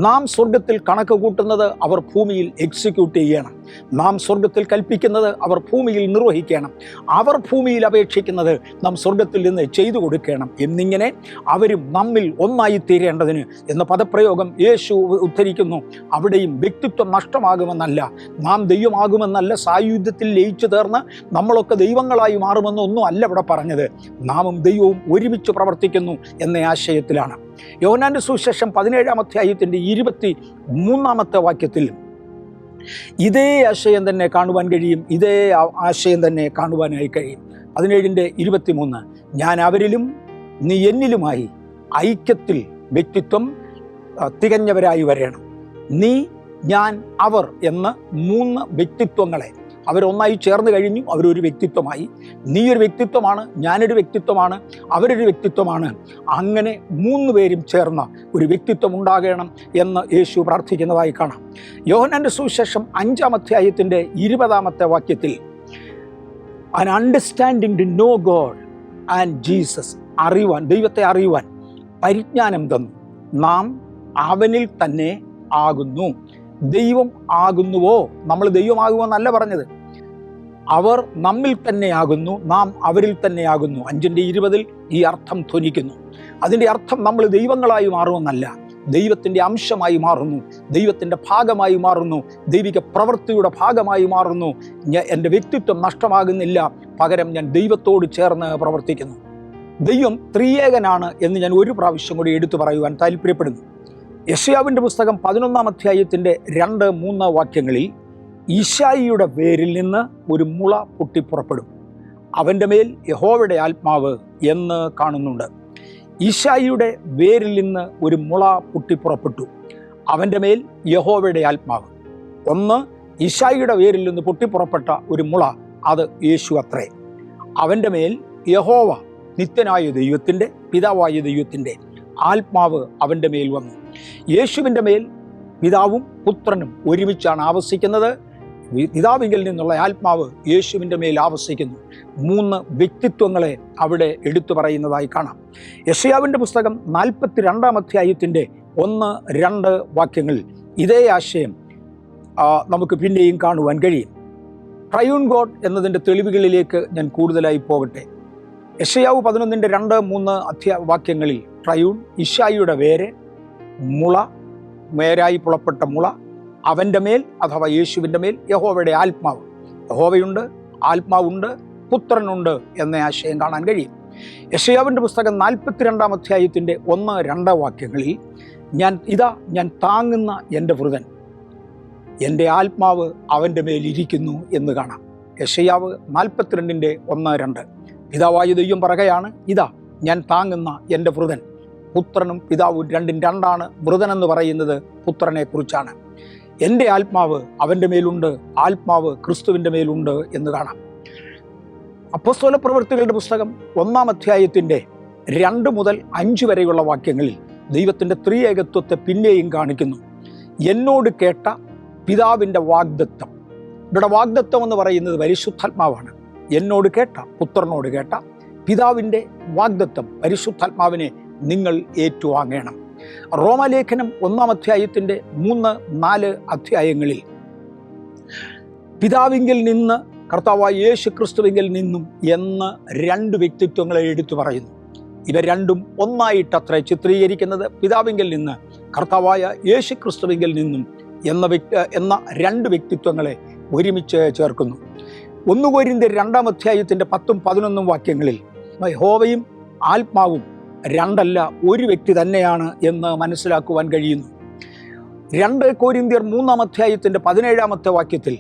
നാം സ്വർഗത്തിൽ കണക്ക് കൂട്ടുന്നത് അവർ ഭൂമിയിൽ എക്സിക്യൂട്ട് ചെയ്യണം. നാം സ്വർഗത്തിൽ കൽപ്പിക്കുന്നത് അവർ ഭൂമിയിൽ നിർവഹിക്കണം. അവർ ഭൂമിയിൽ അപേക്ഷിക്കുന്നത് നാം സ്വർഗത്തിൽ നിന്ന് ചെയ്തു കൊടുക്കണം. എന്നിങ്ങനെ അവരും നമ്മിൽ ഒന്നായി തീരേണ്ടതിന് എന്ന പദപ്രയോഗം യേശു ഉദ്ധരിക്കുന്നു. അവിടെയും വ്യക്തിത്വം നഷ്ടമാകുമെന്നല്ല, നാം ദൈവമാകുമെന്നല്ല, സായുധ്യത്തിൽ ലയിച്ചു തീർന്ന് നമ്മളൊക്കെ ദൈവങ്ങളായി മാറുമെന്നൊന്നും അല്ല ഇവിടെ പറഞ്ഞത്. നാമും ദൈവവും ഒരുമിച്ച് പ്രവർത്തിക്കുന്നു എന്ന ആശയത്തിലാണ്. യോഹന്നാന്റെ സുവിശേഷം 17-ാം അധ്യായത്തിൻ്റെ 23-ാമത്തെ വാക്യത്തിൽ ഇതേ ആശയം തന്നെ കാണുവാൻ കഴിയും, ഇതേ ആശയം തന്നെ കാണുവാനായി കഴിയും. 17:23 ഞാൻ അവരിലും നീ എന്നിലുമായി ഐക്യത്തിൽ വ്യക്തിത്വം തികഞ്ഞവരായി വരണം. നീ, ഞാൻ, അവർ എന്ന 3 വ്യക്തിത്വങ്ങളെ അവരൊന്നായി ചേർന്ന് കഴിഞ്ഞു. അവരൊരു വ്യക്തിത്വമായി. നീ ഒരു വ്യക്തിത്വമാണ്, ഞാനൊരു വ്യക്തിത്വമാണ്, അവരൊരു വ്യക്തിത്വമാണ്. അങ്ങനെ 3 പേരും ചേർന്ന ഒരു വ്യക്തിത്വം ഉണ്ടാകണം എന്ന് യേശു പ്രാർത്ഥിക്കുന്നതായി കാണാം. യോഹന്നാന്റെ സുവിശേഷം 5-ാം അധ്യായത്തിൻ്റെ 20-ാമത്തെ വാക്യത്തിൽ an understanding to know God and Jesus, അറിയുവാൻ, ദൈവത്തെ അറിയുവാൻ പരിജ്ഞാനം തന്നു. നാം അവനിൽ തന്നെ ആകുന്നു. ദൈവം ആകുന്നുവോ? നമ്മൾ ദൈവമാകുമെന്നല്ല പറഞ്ഞത്. അവർ നമ്മിൽ തന്നെയാകുന്നു, നാം അവരിൽ തന്നെയാകുന്നു. 5:20 ഈ അർത്ഥം ധ്വനിക്കുന്നു. അതിൻ്റെ അർത്ഥം നമ്മൾ ദൈവങ്ങളായി മാറുമെന്നല്ല, ദൈവത്തിൻ്റെ അംശമായി മാറുന്നു, ദൈവത്തിൻ്റെ ഭാഗമായി മാറുന്നു, ദൈവിക പ്രവൃത്തിയുടെ ഭാഗമായി മാറുന്നു. എൻ്റെ വ്യക്തിത്വം നഷ്ടമാകുന്നില്ല, പകരം ഞാൻ ദൈവത്തോട് ചേർന്ന് പ്രവർത്തിക്കുന്നു. ദൈവം ത്രിയേകനാണ് എന്ന് ഞാൻ ഒരു പ്രാവശ്യം കൂടി എടുത്തു പറയുവാൻ താല്പര്യപ്പെടുന്നു. യെശയ്യാവിൻ്റെ പുസ്തകം 11-ാം അധ്യായത്തിൻ്റെ 2-3 വാക്യങ്ങളിൽ ഈശായിയുടെ വേരിൽ നിന്ന് ഒരു മുള പൊട്ടിപ്പുറപ്പെടും, അവൻ്റെ മേൽ യഹോവയുടെ ആത്മാവ് എന്ന് കാണുന്നുണ്ട്. ഈശായിയുടെ വേരിൽ നിന്ന് ഒരു മുള പൊട്ടിപ്പുറപ്പെട്ടു, അവൻ്റെ മേൽ യഹോവയുടെ ആത്മാവ്. ഒന്ന്, ഈശായിയുടെ വേരിൽ നിന്ന് പൊട്ടിപ്പുറപ്പെട്ട ഒരു മുള, അത് യേശു അത്രേ. അവൻ്റെ മേൽ യഹോവ, നിത്യനായ ദൈവത്തിൻ്റെ, പിതാവായ ദൈവത്തിൻ്റെ ആത്മാവ് അവൻ്റെ മേൽ വന്നു. യേശുവിൻ്റെ മേൽ പിതാവും പുത്രനും ഒരുമിച്ചാണ് ആവസിക്കുന്നത്. പിതാവിങ്കിൽ നിന്നുള്ള ആത്മാവ് യേശുവിൻ്റെ മേൽ ആവസിക്കുന്നു. 3 വ്യക്തിത്വങ്ങളെ അവിടെ എടുത്തു പറയുന്നതായി കാണാം. യെശയ്യാവിൻ്റെ പുസ്തകം 42-ാം അധ്യായത്തിൻ്റെ 1-2 വാക്യങ്ങളിൽ ഇതേ ആശയം നമുക്ക് പിന്നെയും കാണുവാൻ കഴിയും. ട്രയൂൺ ഗോഡ് എന്നതിൻ്റെ തെളിവുകളിലേക്ക് ഞാൻ കൂടുതലായി പോകട്ടെ. യെശയ്യാവ് 11:2-3 വാക്യങ്ങളിൽ ട്രയൂൺ, ഈശായിയുടെ വേര്, മുള, വേരായി പുളപ്പെട്ട മുള, അവൻ്റെ മേൽ അഥവാ യേശുവിൻ്റെ മേൽ യഹോവയുടെ ആത്മാവ്. യഹോവയുണ്ട്, ആത്മാവുണ്ട്, പുത്രനുണ്ട് എന്ന ആശയം കാണാൻ കഴിയും. യെശയ്യാവിൻ്റെ പുസ്തകം 42-ാം അധ്യായത്തിൻ്റെ 1-2 വാക്യങ്ങളിൽ ഞാൻ താങ്ങുന്ന എൻ്റെ വൃതൻ, എൻ്റെ ആത്മാവ് അവൻ്റെ മേൽ ഇരിക്കുന്നു എന്ന് കാണാം. യെശയ്യാവ് 42:1-2. പിതാവായ ദൈവം പറയുകയാണ്, ഇതാ ഞാൻ താങ്ങുന്ന എൻ്റെ വൃതൻ. പുത്രനും പിതാവും 2-2. വൃതൻ എന്ന് പറയുന്നത് പുത്രനെ കുറിച്ചാണ്. എൻ്റെ ആത്മാവ് അവൻ്റെ മേലുണ്ട്, ആത്മാവ് ക്രിസ്തുവിൻ്റെ മേലുണ്ട് എന്ന് കാണാം. അപ്പോസ്തല പ്രവൃത്തികളുടെ പുസ്തകം 1-ാം അധ്യായത്തിൻ്റെ 2 മുതൽ 5 വരെയുള്ള വാക്യങ്ങളിൽ ദൈവത്തിൻ്റെ ത്രിയേകത്വത്തെ പിന്നെയും കാണിക്കുന്നു. എന്നോട് കേട്ട പിതാവിൻ്റെ വാഗ്ദത്തം. ഇവിടെ വാഗ്ദത്തം എന്ന് പറയുന്നത് പരിശുദ്ധാത്മാവാണ്. എന്നോട് കേട്ട, പുത്രനോട് കേട്ട പിതാവിൻ്റെ വാഗ്ദത്തം, പരിശുദ്ധാത്മാവിനെ നിങ്ങൾ ഏറ്റുവാങ്ങണം. റോമാലേഖനം 1-ാം അധ്യായത്തിൻ്റെ 3-4 അധ്യായങ്ങളിൽ പിതാവിങ്കിൽ നിന്ന്, കർത്താവായ യേശു ക്രിസ്തുവിങ്കിൽ നിന്നും എന്ന് 2 വ്യക്തിത്വങ്ങളെ എടുത്തു പറയുന്നു. ഇവ രണ്ടും ഒന്നായിട്ടത്രേ ചിത്രീകരിക്കുന്നത്. പിതാവിങ്കിൽ നിന്ന്, കർത്താവായ യേശു ക്രിസ്തുവിങ്കിൽ നിന്നും എന്ന 2 വ്യക്തിത്വങ്ങളെ ഒരുമിച്ച് ചേർക്കുന്നു. 1 കൊരിന്ത്യർ 2-ാം അധ്യായത്തിൻ്റെ 10-11 വാക്യങ്ങളിൽ യഹോവയും ആത്മാവും 2 അല്ല, ഒരു വ്യക്തി തന്നെയാണ് എന്ന് മനസ്സിലാക്കുവാൻ കഴിയുന്നു. 2 കൊരിന്ത്യർ 3-ാം അധ്യായത്തിൻ്റെ 17-ാമത്തെ വാക്യത്തിൽ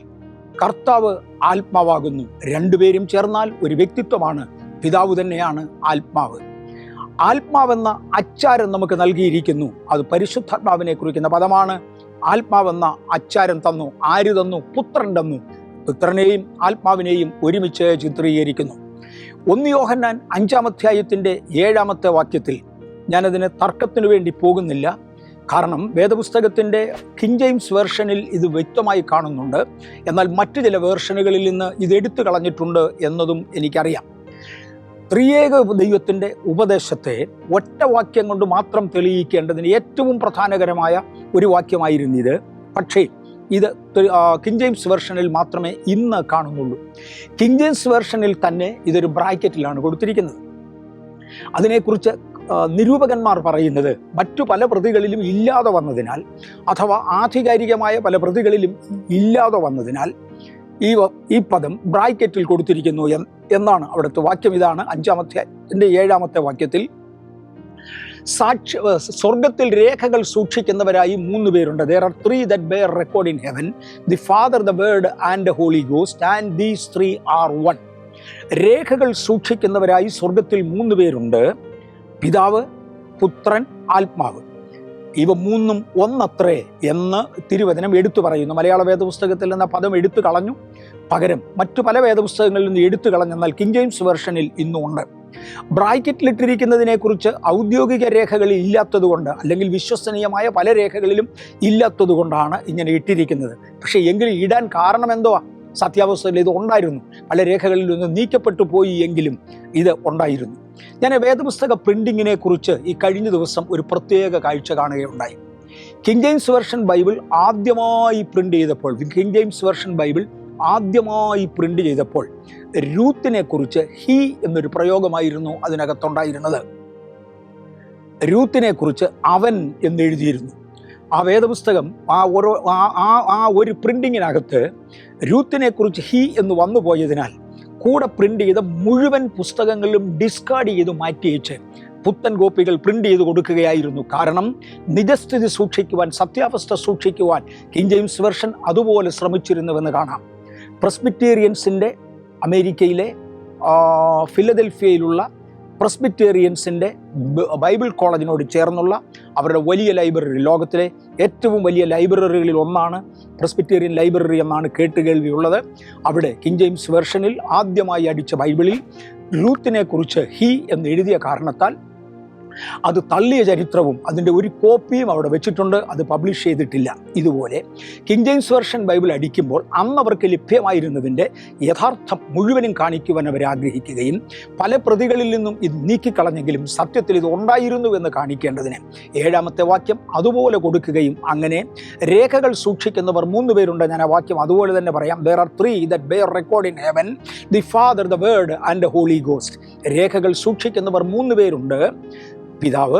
കർത്താവ് ആത്മാവാകുന്നു. 2 പേരും ചേർന്നാൽ ഒരു വ്യക്തിത്വമാണ്, പിതാവ് തന്നെയാണ് ആത്മാവ്. ആത്മാവെന്ന അച്ചാരം നമുക്ക് നൽകിയിരിക്കുന്നു. അത് പരിശുദ്ധാത്മാവിനെ കുറിക്കുന്ന പദമാണ്. ആത്മാവെന്ന അച്ചാരം തന്നു. ആര് തന്നു? പുത്രൻ തന്നു. പുത്രനെയും ആത്മാവിനെയും ഒരുമിച്ച് ചിത്രീകരിക്കുന്നു. 1 യോഹന്നാൻ 5-ാം അധ്യായത്തിൻ്റെ 7-ാമത്തെ വാക്യത്തിൽ, ഞാനതിന് തർക്കത്തിനു വേണ്ടി പോകുന്നില്ല, കാരണം വേദപുസ്തകത്തിൻ്റെ കിങ് ജെയിംസ് വേർഷനിൽ ഇത് വ്യക്തമായി കാണുന്നുണ്ട്. എന്നാൽ മറ്റു ചില വേർഷനുകളിൽ നിന്ന് ഇത് എടുത്തു കളഞ്ഞിട്ടുണ്ട് എന്നതും എനിക്കറിയാം. ത്രിയേക ദൈവത്തിൻ്റെ ഉപദേശത്തെ ഒറ്റ വാക്യം കൊണ്ട് മാത്രം തെളിയിക്കേണ്ടതിന് ഏറ്റവും പ്രധാനകരമായ ഒരു വാക്യമായിരുന്നു ഇത്. പക്ഷേ ഇത് കിങ് ജെയിംസ് വേർഷനിൽ മാത്രമേ ഇന്ന് കാണുന്നുള്ളൂ. കിങ് ജെയിംസ് വേർഷനിൽ തന്നെ ഇതൊരു ബ്രാക്കറ്റിലാണ് കൊടുത്തിരിക്കുന്നത്. അതിനെക്കുറിച്ച് നിരൂപകന്മാർ പറയുന്നത് മറ്റു പല പ്രതികളിലും ഇല്ലാതെ വന്നതിനാൽ, അഥവാ ആധികാരികമായ പല പ്രതികളിലും ഇല്ലാതെ വന്നതിനാൽ ഈ പദം ബ്രാക്കറ്റിൽ കൊടുത്തിരിക്കുന്നു എന്നാണ്. അവിടുത്തെ വാക്യം ഇതാണ്. 5-ാം അധ്യായത്തിൻ്റെ 7-ാമത്തെ വാക്യത്തിൽ സ്വർഗത്തിൽ രേഖകൾ സൂക്ഷിക്കുന്നവരായി 3 പേരുണ്ട്. There are 3 that bear record in heaven, the Father, the Word and the Holy Ghost, and these 3 are one. രേഖകൾ സൂക്ഷിക്കുന്നവരായി സ്വർഗത്തിൽ 3 പേരുണ്ട്. പിതാവ്, പുത്രൻ, ആത്മാവ്. ഇവ 3 ഒന്നത്രേ എന്ന് തിരുവചനം എടുത്തു പറയുന്നു. മലയാള വേദപുസ്തകത്തിൽ നിന്ന് പദം എടുത്തു കളഞ്ഞു, പകരം മറ്റു പല വേദപുസ്തകങ്ങളിൽ നിന്ന് എടുത്തു കളഞ്ഞെന്നാൽ കിങ് ജെയിംസ് വെർഷനിൽ ഇന്നും ഉണ്ട്. ബ്രാക്കറ്റിലിട്ടിരിക്കുന്നതിനെക്കുറിച്ച് ഔദ്യോഗിക രേഖകളിൽ ഇല്ലാത്തതുകൊണ്ട്, അല്ലെങ്കിൽ വിശ്വസനീയമായ പല രേഖകളിലും ഇല്ലാത്തതുകൊണ്ടാണ് ഇങ്ങനെ ഇട്ടിരിക്കുന്നത്. പക്ഷേ എങ്കിലും ഇടാൻ കാരണം എന്തുവാ? സത്യാവസ്ഥയിൽ ഇത് ഉണ്ടായിരുന്നു. പല രേഖകളിൽ നിന്ന് നീക്കപ്പെട്ടു പോയി എങ്കിലും ഇത് ഉണ്ടായിരുന്നു. ഞാൻ വേദപുസ്തക പ്രിന്റിങ്ങിനെ കുറിച്ച് ഈ കഴിഞ്ഞ ദിവസം ഒരു പ്രത്യേക കാഴ്ച കാണുകയുണ്ടായി. കിങ് ജെയിംസ് വെർഷൻ ബൈബിൾ ആദ്യമായി പ്രിന്റ് ചെയ്തപ്പോൾ രൂത്തിനെ കുറിച്ച് ഹി എന്നൊരു പ്രയോഗമായിരുന്നു അതിനകത്തുണ്ടായിരുന്നത്. രൂത്തിനെ കുറിച്ച് അവൻ എന്നെഴുതിയിരുന്നു. ആ വേദപുസ്തകം ആ ഒരു പ്രിന്റിങ്ങിനകത്ത് രൂത്തിനെ കുറിച്ച് ഹി എന്ന് വന്നു പോയതിനാൽ കൂടെ പ്രിന്റ് ചെയ്ത മുഴുവൻ പുസ്തകങ്ങളിലും ഡിസ്കാർഡ് ചെയ്ത് മാറ്റിവെച്ച് പുത്തൻ കോപ്പികൾ പ്രിന്റ് ചെയ്ത് കൊടുക്കുകയായിരുന്നു. കാരണം നിജസ്ഥിതി സൂക്ഷിക്കുവാൻ, സത്യാവസ്ഥ സൂക്ഷിക്കുവാൻ കിങ് ജെയിംസ് വെർഷൻ അതുപോലെ ശ്രമിച്ചിരുന്നുവെന്ന് കാണാം. പ്രസ്ബിറ്റേറിയൻസിൻ്റെ, അമേരിക്കയിലെ ഫിലദൽഫിയയിലുള്ള പ്രസ്ബിറ്റേറിയൻസിൻ്റെ ബൈബിൾ കോളേജിനോട് ചേർന്നുള്ള അവരുടെ വലിയ ലൈബ്രറി, ലോകത്തിലെ ഏറ്റവും വലിയ ലൈബ്രറികളിൽ ഒന്നാണ് പ്രസ്ബിറ്റേറിയൻ ലൈബ്രറി എന്നാണ് കേട്ടുകേൾവിയുള്ളത്. അവിടെ കിങ് ജെയിംസ് വെർഷനിൽ ആദ്യമായി അടിച്ച ബൈബിളിൽ രൂത്തിനെ കുറിച്ച് ഹി എന്ന് എഴുതിയ കാരണത്താൽ അത് തള്ളിയ ചരിത്രവും അതിൻ്റെ ഒരു കോപ്പിയും അവിടെ വെച്ചിട്ടുണ്ട്. അത് പബ്ലിഷ് ചെയ്തിട്ടില്ല. ഇതുപോലെ കിങ് ജെയിംസ് വെർഷൻ ബൈബിൾ അടിക്കുമ്പോൾ അന്ന് അവർക്ക് ലഭ്യമായിരുന്നതിൻ്റെ യഥാർത്ഥം മുഴുവനും കാണിക്കുവാൻ അവർ ആഗ്രഹിക്കുകയും പല പ്രതികളിൽ നിന്നും ഇത് നീക്കിക്കളഞ്ഞെങ്കിലും സത്യത്തിൽ ഇത് ഉണ്ടായിരുന്നു എന്ന് കാണിക്കേണ്ടതിന് 7-ാമത്തെ വാക്യം അതുപോലെ കൊടുക്കുകയും, അങ്ങനെ രേഖകൾ സൂക്ഷിക്കുന്നവർ 3 പേരുണ്ട്. ഞാൻ ആ വാക്യം അതുപോലെ തന്നെ പറയാം. There are 3 that bear record in heaven, the Father, the Word and the Holy Ghost. രേഖകൾ സൂക്ഷിക്കുന്നവർ 3 പേരുണ്ട്. പിതാവ്,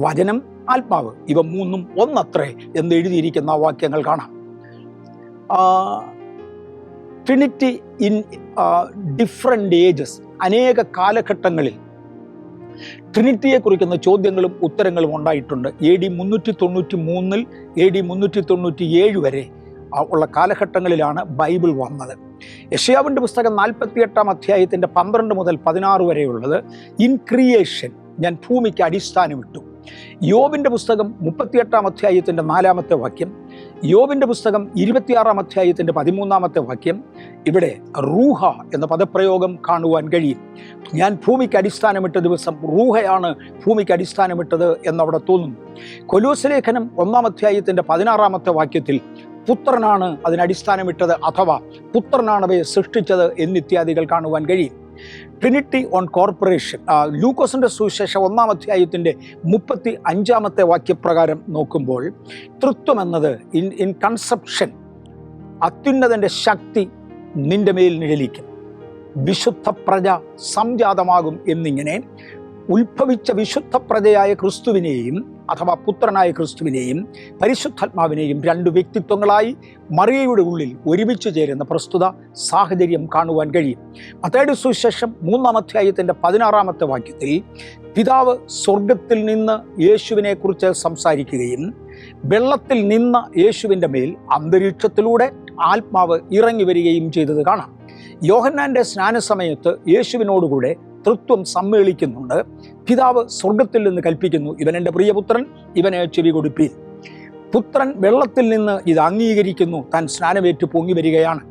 വചനം, ആത്മാവ്. ഇവ 3 ഒന്നത്രേ എന്ന് എഴുതിയിരിക്കുന്ന വാക്യങ്ങൾ കാണാം. Trinity in different ages. അനേക കാലഘട്ടങ്ങളിൽ ട്രിനിറ്റിയെ കുറിക്കുന്ന ചോദ്യങ്ങളും ഉത്തരങ്ങളും ഉണ്ടായിട്ടുണ്ട്. AD 393 AD 397 വരെ ഉള്ള കാലഘട്ടങ്ങളിലാണ് ബൈബിൾ വന്നത്. യെശയ്യാവിൻ്റെ പുസ്തകം 48-ാം അധ്യായത്തിൻ്റെ 12 മുതൽ 16 വരെയുള്ളത് ഇൻ ക്രിയേഷൻ, ഞാൻ ഭൂമിക്ക് അടിസ്ഥാനമിട്ടു. യോബിൻ്റെ പുസ്തകം 38-ാം അധ്യായത്തിൻ്റെ 4-ാമത്തെ വാക്യം, യോബിൻ്റെ പുസ്തകം 26-ാം അധ്യായത്തിൻ്റെ 13-ാമത്തെ വാക്യം. ഇവിടെ റൂഹ എന്ന പദപ്രയോഗം കാണുവാൻ കഴിയും. ഞാൻ ഭൂമിക്ക് അടിസ്ഥാനമിട്ട ദിവസം, റൂഹയാണ് ഭൂമിക്ക് അടിസ്ഥാനമിട്ടത് എന്നവിടെ തോന്നുന്നു. കൊലോസ്യ ലേഖനം 1-ാം അധ്യായത്തിൻ്റെ 16-ാമത്തെ വാക്യത്തിൽ പുത്രനാണ് അതിനടിസ്ഥാനമിട്ടത്, അഥവാ പുത്രനാണ് അവയെ സൃഷ്ടിച്ചത് എന്നിത്യാദികൾ കാണുവാൻ കഴിയും. ട്രിനിറ്റി ഓൺ കോർപ്പറേഷൻ, ലൂക്കോസിൻ്റെ സുവിശേഷം 1-ാം അധ്യായത്തിൻ്റെ 35-ാമത്തെ വാക്യപ്രകാരം നോക്കുമ്പോൾ തൃത്വം എന്നത് ഇൻ കൺസെപ്ഷൻ, അത്യുന്നതൻ്റെ ശക്തി നിന്റെ മേൽ നിഴലിക്കും, വിശുദ്ധ പ്രജ സംജാതമാകും എന്നിങ്ങനെ ഉത്ഭവിച്ച വിശുദ്ധ പ്രജയായ ക്രിസ്തുവിനെയും അഥവാ പുത്രനായ ക്രിസ്തുവിനെയും പരിശുദ്ധാത്മാവിനെയും 2 വ്യക്തിത്വങ്ങളായി മറിയയുടെ ഉള്ളിൽ ഒരുമിച്ച് ചേരുന്ന പ്രസ്തുത സാഹചര്യം കാണുവാൻ കഴിയും. മത്തായിയുടെ സുവിശേഷം 3-ാം അധ്യായത്തിൻ്റെ 16-ാമത്തെ വാക്യത്തിൽ പിതാവ് സ്വർഗത്തിൽ നിന്ന് യേശുവിനെ കുറിച്ച് സംസാരിക്കുകയും വെള്ളത്തിൽ നിന്ന് യേശുവിൻ്റെ മേൽ അന്തരീക്ഷത്തിലൂടെ ആത്മാവ് ഇറങ്ങി വരികയും ചെയ്തത് കാണാം. യോഹന്നാൻ്റെ സ്നാനസമയത്ത് യേശുവിനോടുകൂടെ തൃത്വം സമ്മേളിക്കുന്നുണ്ട്. പിതാവ് സ്വർഗത്തിൽ നിന്ന് കൽപ്പിക്കുന്നു, ഇവൻ എൻ്റെ പ്രിയപുത്രൻ, ഇവനെ ചെവി കൊടുപ്പീൻ. പുത്രൻ വെള്ളത്തിൽ നിന്ന് ഇത് അംഗീകരിക്കുന്നു, താൻ സ്നാനമേറ്റ് പൊങ്ങി വരികയാണ്.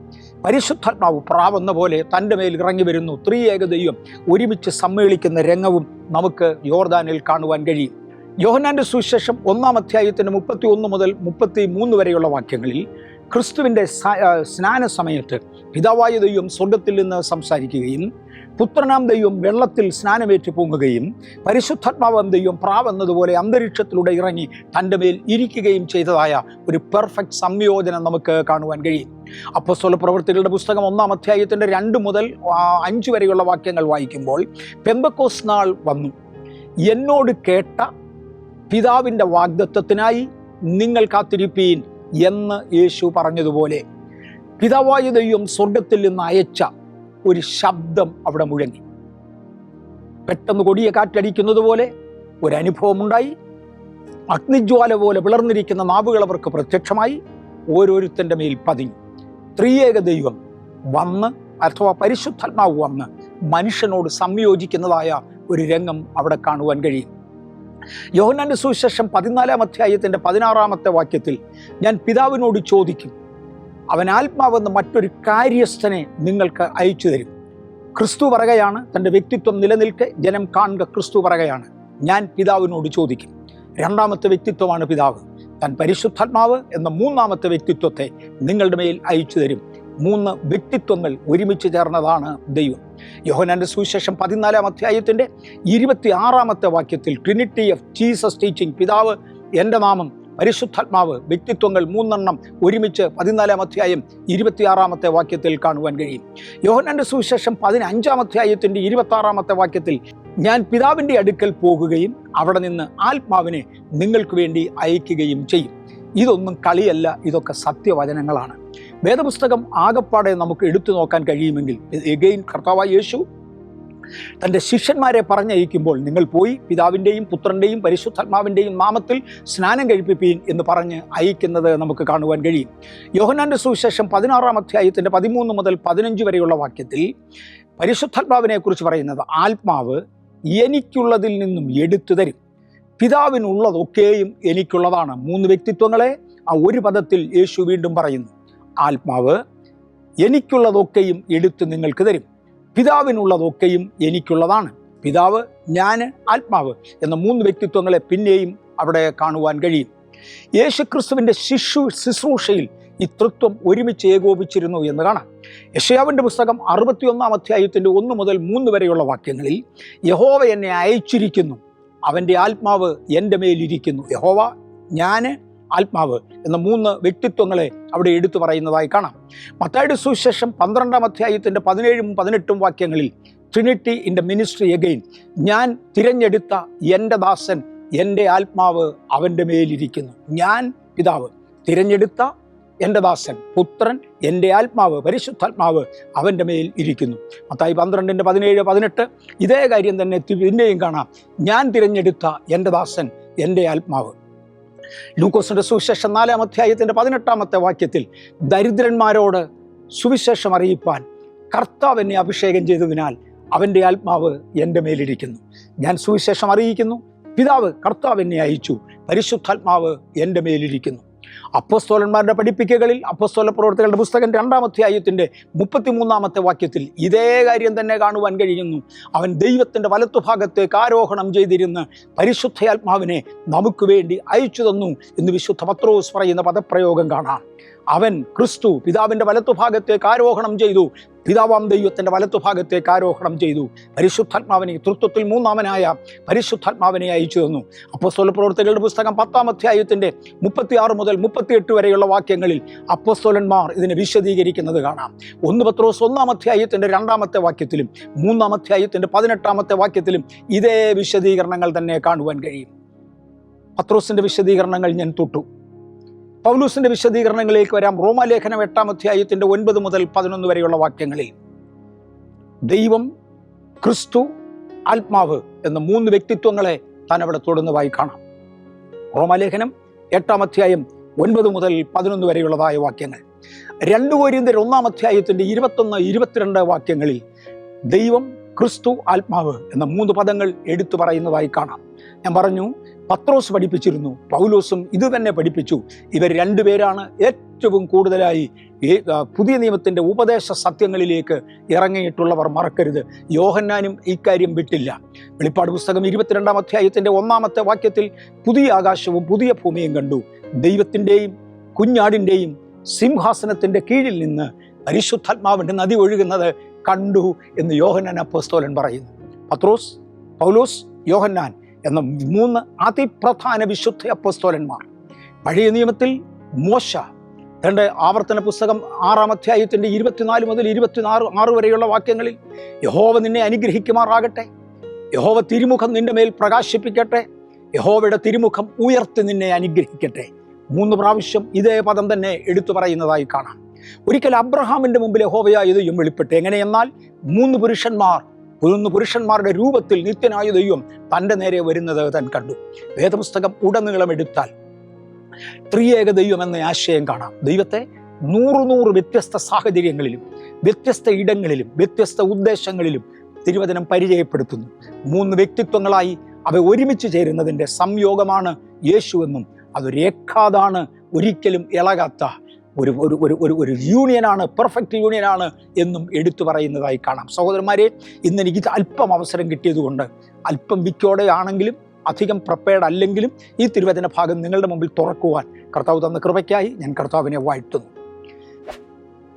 പരിശുദ്ധാത്മാവ് പ്രാവെന്ന പോലെ തൻ്റെ മേൽ ഇറങ്ങി വരുന്നു. ത്രിയേക ദൈവം ഒരുമിച്ച് സമ്മേളിക്കുന്ന രംഗവും നമുക്ക് യോർദാനിൽ കാണുവാൻ കഴിയും. യോഹന്നാൻ്റെ സുവിശേഷം 1-ാം അധ്യായത്തിൻ്റെ 31 മുതൽ 33 വരെയുള്ള വാക്യങ്ങളിൽ ക്രിസ്തുവിൻ്റെ സ്നാന സമയത്ത് പിതാവായ ദൈവം സ്വർഗത്തിൽ നിന്ന് സംസാരിക്കുകയും പുത്രനാം ദൈവം വെള്ളത്തിൽ സ്നാനമേറ്റ് പൊങ്ങുകയും പരിശുദ്ധാത്മാവാം ദൈവം പ്രാവെന്നതുപോലെ അന്തരീക്ഷത്തിലൂടെ ഇറങ്ങി തൻ്റെ മേൽ ഇരിക്കുകയും ചെയ്തതായ ഒരു പെർഫെക്റ്റ് സംയോജനം നമുക്ക് കാണുവാൻ കഴിയും. അപ്പോസ്തല പ്രവൃത്തികളുടെ പുസ്തകം 1-ാം അധ്യായത്തിൻ്റെ 2 മുതൽ 5 വരെയുള്ള വാക്യങ്ങൾ വായിക്കുമ്പോൾ പെന്തക്കോസ്ത് നാൾ വന്നു, എന്നോട് കേട്ട പിതാവിൻ്റെ വാഗ്ദത്തത്തിനായി നിങ്ങൾ കാത്തിരിപ്പീൻ എന്ന് യേശു പറഞ്ഞതുപോലെ പിതാവായ ദൈവം സ്വർഗത്തിൽ നിന്ന് അയച്ച ഒരു ശബ്ദം അവിടെ മുഴങ്ങി. പെട്ടെന്ന് കൊടിയ കാറ്റടിക്കുന്നത് പോലെ ഒരനുഭവമുണ്ടായി. അഗ്നിജ്വാല പോലെ വിളർന്നിരിക്കുന്ന നാവുകൾ അവർക്ക് പ്രത്യക്ഷമായി, ഓരോരുത്തൻ്റെ മേൽ പതിഞ്ഞു. ത്രിയേക ദൈവം വന്ന്, അഥവാ പരിശുദ്ധാത്മാവ് വന്ന് മനുഷ്യനോട് സംയോജിക്കുന്നതായ ഒരു രംഗം അവിടെ കാണുവാൻ കഴിയും. യോഹന്നാന്റെ സുവിശേഷം 14-ാം അധ്യായത്തിൻ്റെ 16-ാമത്തെ വാക്യത്തിൽ, ഞാൻ പിതാവിനോട് ചോദിക്കും, അവൻ ആത്മാവെന്ന് മറ്റൊരു കാര്യസ്ഥനെ നിങ്ങൾക്ക് അയച്ചു തരും. ക്രിസ്തു പറയുകയാണ്, തൻ്റെ വ്യക്തിത്വം നിലനിൽക്കെ ജനം കാണുക ക്രിസ്തു പറയുകയാണ്, ഞാൻ പിതാവിനോട് ചോദിക്കും. രണ്ടാമത്തെ വ്യക്തിത്വമാണ് പിതാവ്. താൻ പരിശുദ്ധാത്മാവ് എന്ന മൂന്നാമത്തെ വ്യക്തിത്വത്തെ നിങ്ങളുടെ മേൽ അയച്ചു തരും. 3 വ്യക്തിത്വങ്ങൾ ഒരുമിച്ച് ചേർന്നതാണ് ദൈവം. യോഹന്നാന്റെ സുവിശേഷം 14-ാം അധ്യായത്തിൻ്റെ 26-ാമത്തെ വാക്യത്തിൽ, ട്രിനിറ്റി ഓഫ് ജീസസ് ടീച്ചിങ്, പിതാവ്, എൻ്റെ നാമം, പരിശുദ്ധാത്മാവ്, വ്യക്തിത്വങ്ങൾ 3 ഒരുമിച്ച് 14-ാം അധ്യായം 26-ാമത്തെ വാക്യത്തിൽ കാണുവാൻ കഴിയും. യോഹന്നാന്റെ സുവിശേഷം 15-ാം അധ്യായത്തിൻ്റെ 26-ാമത്തെ വാക്യത്തിൽ, ഞാൻ പിതാവിൻ്റെ അടുക്കൽ പോകുകയും അവിടെ നിന്ന് ആത്മാവിനെ നിങ്ങൾക്ക് വേണ്ടി അയക്കുകയും ചെയ്യും. ഇതൊന്നും കളിയല്ല, ഇതൊക്കെ സത്യവചനങ്ങളാണ്. വേദപുസ്തകം ആകപ്പാടെ നമുക്ക് എടുത്തു നോക്കാൻ കഴിയുമെങ്കിൽ, എഗെയിൻ കർത്താവായ യേശു തൻ്റെ ശിഷ്യന്മാരെ പറഞ്ഞയക്കുമ്പോൾ, നിങ്ങൾ പോയി പിതാവിൻ്റെയും പുത്രൻ്റെയും പരിശുദ്ധാത്മാവിൻ്റെയും നാമത്തിൽ സ്നാനം കഴിപ്പിപ്പീൻ എന്ന് പറഞ്ഞ് അയക്കുന്നത് നമുക്ക് കാണുവാൻ കഴിയും. യോഹന്നാന്റെ സുവിശേഷം 16-ാം അധ്യായത്തിൻ്റെ 13 മുതൽ 15 വരെയുള്ള വാക്യത്തിൽ പരിശുദ്ധാത്മാവിനെ കുറിച്ച് പറയുന്നത്, ആത്മാവ് എനിക്കുള്ളതിൽ നിന്നും എടുത്തു തരും. പിതാവിനുള്ളതൊക്കെയും എനിക്കുള്ളതാണ്. 3 വ്യക്തിത്വങ്ങളെ ആ ഒരു പദത്തിൽ യേശു വീണ്ടും പറയുന്നു. ആത്മാവ് എനിക്കുള്ളതൊക്കെയും എടുത്ത് നിങ്ങൾക്ക് തരും. പിതാവിനുള്ളതൊക്കെയും എനിക്കുള്ളതാണ്. പിതാവ്, ഞാൻ, ആത്മാവ് എന്ന 3 വ്യക്തിത്വങ്ങളെ പിന്നെയും അവിടെ കാണുവാൻ കഴിയും. യേശുക്രിസ്തുവിൻ്റെ ശുശ്രൂഷയിൽ ഈ തൃത്വം ഒരുമിച്ച് ഏകോപിച്ചിരുന്നു എന്ന് കാണാം. യെശയ്യാവിൻ്റെ പുസ്തകം 61-ാം അധ്യായത്തിൻ്റെ 1 മുതൽ 3 വരെയുള്ള വാക്യങ്ങളിൽ, യഹോവ എന്നെ അയച്ചിരിക്കുന്നു, അവൻ്റെ ആത്മാവ് എൻ്റെ മേലിരിക്കുന്നു. യഹോവ, ഞാൻ, ആത്മാവ് എന്ന 3 വ്യക്തിത്വങ്ങളെ അവിടെ എടുത്തു പറയുന്നതായി കാണാം. മത്തായിയുടെ സുവിശേഷം 12-ാം അധ്യായത്തിൻ്റെ 17-ഉം 18-ഉം വാക്യങ്ങളിൽ, Trinity in the ministry again, ഞാൻ തിരഞ്ഞെടുത്ത എൻ്റെ ദാസൻ, എൻ്റെ ആത്മാവ് അവൻ്റെ മേലിരിക്കുന്നു. ഞാൻ പിതാവ്, തിരഞ്ഞെടുത്ത എൻ്റെ ദാസൻ പുത്രൻ, എൻ്റെ ആത്മാവ് പരിശുദ്ധാത്മാവ് അവൻ്റെ മേൽ ഇരിക്കുന്നു. മത്തായി 12-ന്റെ 17, 18 ഇതേ കാര്യം തന്നെ പിന്നെയും കാണാം. ഞാൻ തിരഞ്ഞെടുത്ത എൻ്റെ ദാസൻ, എൻ്റെ ആത്മാവ്. ലൂക്കോസിന്റെ സുവിശേഷം 4-ാം അധ്യായത്തിൻ്റെ 18-ാമത്തെ വാക്യത്തിൽ, ദരിദ്രന്മാരോട് സുവിശേഷം അറിയിപ്പാൻ കർത്താവ് എന്നെ അഭിഷേകം ചെയ്തതിനാൽ അവൻ്റെ ആത്മാവ് എൻ്റെ മേലിരിക്കുന്നു. ഞാൻ സുവിശേഷം അറിയിക്കുന്നു, പിതാവ് കർത്താവ് എന്നെ അയച്ചു, പരിശുദ്ധാത്മാവ് എൻ്റെ മേലിരിക്കുന്നു. അപ്പോസ്തലന്മാരുടെ പഠിപ്പിക്കകളിൽ അപ്പോസ്തല പ്രവർത്തികളുടെ പുസ്തകം 2-ാം അധ്യായത്തിൻ്റെ 33-ാമത്തെ വാക്യത്തിൽ ഇതേ കാര്യം തന്നെ കാണുവാൻ കഴിയുന്നു. അവൻ ദൈവത്തിൻ്റെ വലത്തുഭാഗത്തേക്ക് ആരോഹണം ചെയ്തിരുന്ന് പരിശുദ്ധാത്മാവിനെ നമുക്ക് വേണ്ടി അയച്ചു തന്നു എന്ന് വിശുദ്ധ പത്രോസ് പറയുന്ന പദപ്രയോഗം കാണാം. അവൻ ക്രിസ്തു പിതാവിൻ്റെ വലത്തുഭാഗത്തേക്ക് ആരോഹണം ചെയ്തു, പിതാവാം ദൈവത്തിൻ്റെ വലത്തുഭാഗത്തേക്ക് ആരോഹണം ചെയ്തു. പരിശുദ്ധാത്മാവിനെ, തൃത്വത്തിൽ 3-ാമനായ പരിശുദ്ധാത്മാവിനെ അയച്ചു തന്നു. അപ്പോസ്തല പ്രവർത്തികളുടെ പുസ്തകം 10-ാം അധ്യായത്തിൻ്റെ 36 മുതൽ 38 വരെയുള്ള വാക്യങ്ങളിൽ അപ്പോസ്തലന്മാർ ഇതിനെ വിശദീകരിക്കുന്നത് കാണാം. 1 പത്രോസ് 1-ാം അധ്യായത്തിൻ്റെ 2-ാമത്തെ വാക്യത്തിലും 3-ാം അധ്യായത്തിൻ്റെ 18-ാമത്തെ വാക്യത്തിലും ഇതേ വിശദീകരണങ്ങൾ തന്നെ കാണുവാൻ കഴിയും. പത്രോസിൻ്റെ വിശദീകരണങ്ങൾ ഞാൻ തൊട്ടു. പൗലൂസിൻ്റെ വിശദീകരണങ്ങളിലേക്ക് വരാം. റോമാലേഖനം 8-ാം അധ്യായത്തിൻ്റെ 9 മുതൽ 11 വരെയുള്ള വാക്യങ്ങളിൽ ദൈവം, ക്രിസ്തു, ആത്മാവ് എന്ന 3 വ്യക്തിത്വങ്ങളെ താൻ അവിടെ തൊടുന്നതായി കാണാം. റോമാലേഖനം 8-ാം അധ്യായം 9 മുതൽ 11 വരെയുള്ളതായ വാക്യങ്ങൾ. 2 കൊരിന്ത്യർ 1-ാം അധ്യായത്തിൻ്റെ 21, 22 വാക്യങ്ങളിൽ ദൈവം, ക്രിസ്തു, ആത്മാവ് എന്ന 3 പദങ്ങൾ എടുത്തു പറയുന്നതായി കാണാം. ഞാൻ പറഞ്ഞു, പത്രോസ് പഠിപ്പിച്ചിരുന്നു, പൗലോസും ഇത് തന്നെ പഠിപ്പിച്ചു. ഇവർ 2 പേരാണ് ഏറ്റവും കൂടുതലായി പുതിയ നിയമത്തിൻ്റെ ഉപദേശ സത്യങ്ങളിലേക്ക് ഇറങ്ങിയിട്ടുള്ളവർ. മറക്കരുത്, യോഹന്നാനും ഇക്കാര്യം വിട്ടില്ല. വെളിപ്പാട് പുസ്തകം 22-ാം അധ്യായത്തിൻ്റെ 1-ാമത്തെ വാക്യത്തിൽ, പുതിയ ആകാശവും പുതിയ ഭൂമിയും കണ്ടു, ദൈവത്തിൻ്റെയും കുഞ്ഞാടിൻ്റെയും സിംഹാസനത്തിൻ്റെ കീഴിൽ നിന്ന് പരിശുദ്ധാത്മാവിൻ്റെ നദി ഒഴുകുന്നത് കണ്ടു എന്ന് യോഹന്നാൻ അപ്പോസ്തലൻ പറയുന്നു. പത്രോസ്, പൗലോസ്, യോഹന്നാൻ എന്ന 3 അതിപ്രധാന വിശുദ്ധ അപ്പോസ്തലന്മാർ. പഴയ നിയമത്തിൽ മോശ തൻ്റെ ആവർത്തന പുസ്തകം 6-ാം അധ്യായത്തിൻ്റെ 24 മുതൽ 26 വരെയുള്ള വാക്യങ്ങളിൽ, യഹോവ നിന്നെ അനുഗ്രഹിക്കുമാറാകട്ടെ, യഹോവ തിരുമുഖം നിന്റെ മേൽ പ്രകാശിപ്പിക്കട്ടെ, യഹോവയുടെ തിരുമുഖം ഉയർത്തി നിന്നെ അനുഗ്രഹിക്കട്ടെ. 3 പ്രാവശ്യം ഇതേ പദം തന്നെ എടുത്തു പറയുന്നതായി കാണാം. ഒരിക്കൽ അബ്രഹാമിൻ്റെ മുമ്പിൽ യഹോവയായ ദൈവം വെളിപ്പെട്ടു. എങ്ങനെയെന്നാൽ 3 പുരുഷന്മാർ പുരുഷന്മാരുടെ രൂപത്തിൽ നിത്യനായ ദൈവം തൻ്റെ നേരെ വരുന്നത് താൻ കണ്ടു. വേദപുസ്തകം ഉടനീളം എടുത്താൽ ത്രിയേക ദൈവം എന്ന ആശയം കാണാം. ദൈവത്തെ 100 വ്യത്യസ്ത സാഹചര്യങ്ങളിലും വ്യത്യസ്ത ഇടങ്ങളിലും വ്യത്യസ്ത ഉദ്ദേശങ്ങളിലും തിരുവചനം പരിചയപ്പെടുത്തുന്നു. 3 വ്യക്തിത്വങ്ങളായി അവ ഒരുമിച്ച് ചേരുന്നതിൻ്റെ സംയോഗമാണ് യേശുവെന്നും അതൊരു ഏക്കാതാണ്, ഒരിക്കലും ഇളകാത്ത ഒരു യൂണിയനാണ്, പെർഫെക്റ്റ് യൂണിയനാണ് എന്നും എടുത്തു പറയുന്നതായി കാണാം. സഹോദരന്മാരെ, ഇന്ന് എനിക്ക് അല്പം അവസരം കിട്ടിയതുകൊണ്ട് അല്പം വിക്കോടെ ആണെങ്കിലും അധികം പ്രിപ്പയർഡ് അല്ലെങ്കിലും ഈ തിരുവചന ഭാഗം നിങ്ങളുടെ മുമ്പിൽ തുറക്കുവാൻ കർത്താവ് തന്ന കൃപയ്ക്കായി ഞാൻ കർത്താവിനെ വാഴ്ത്തുന്നു.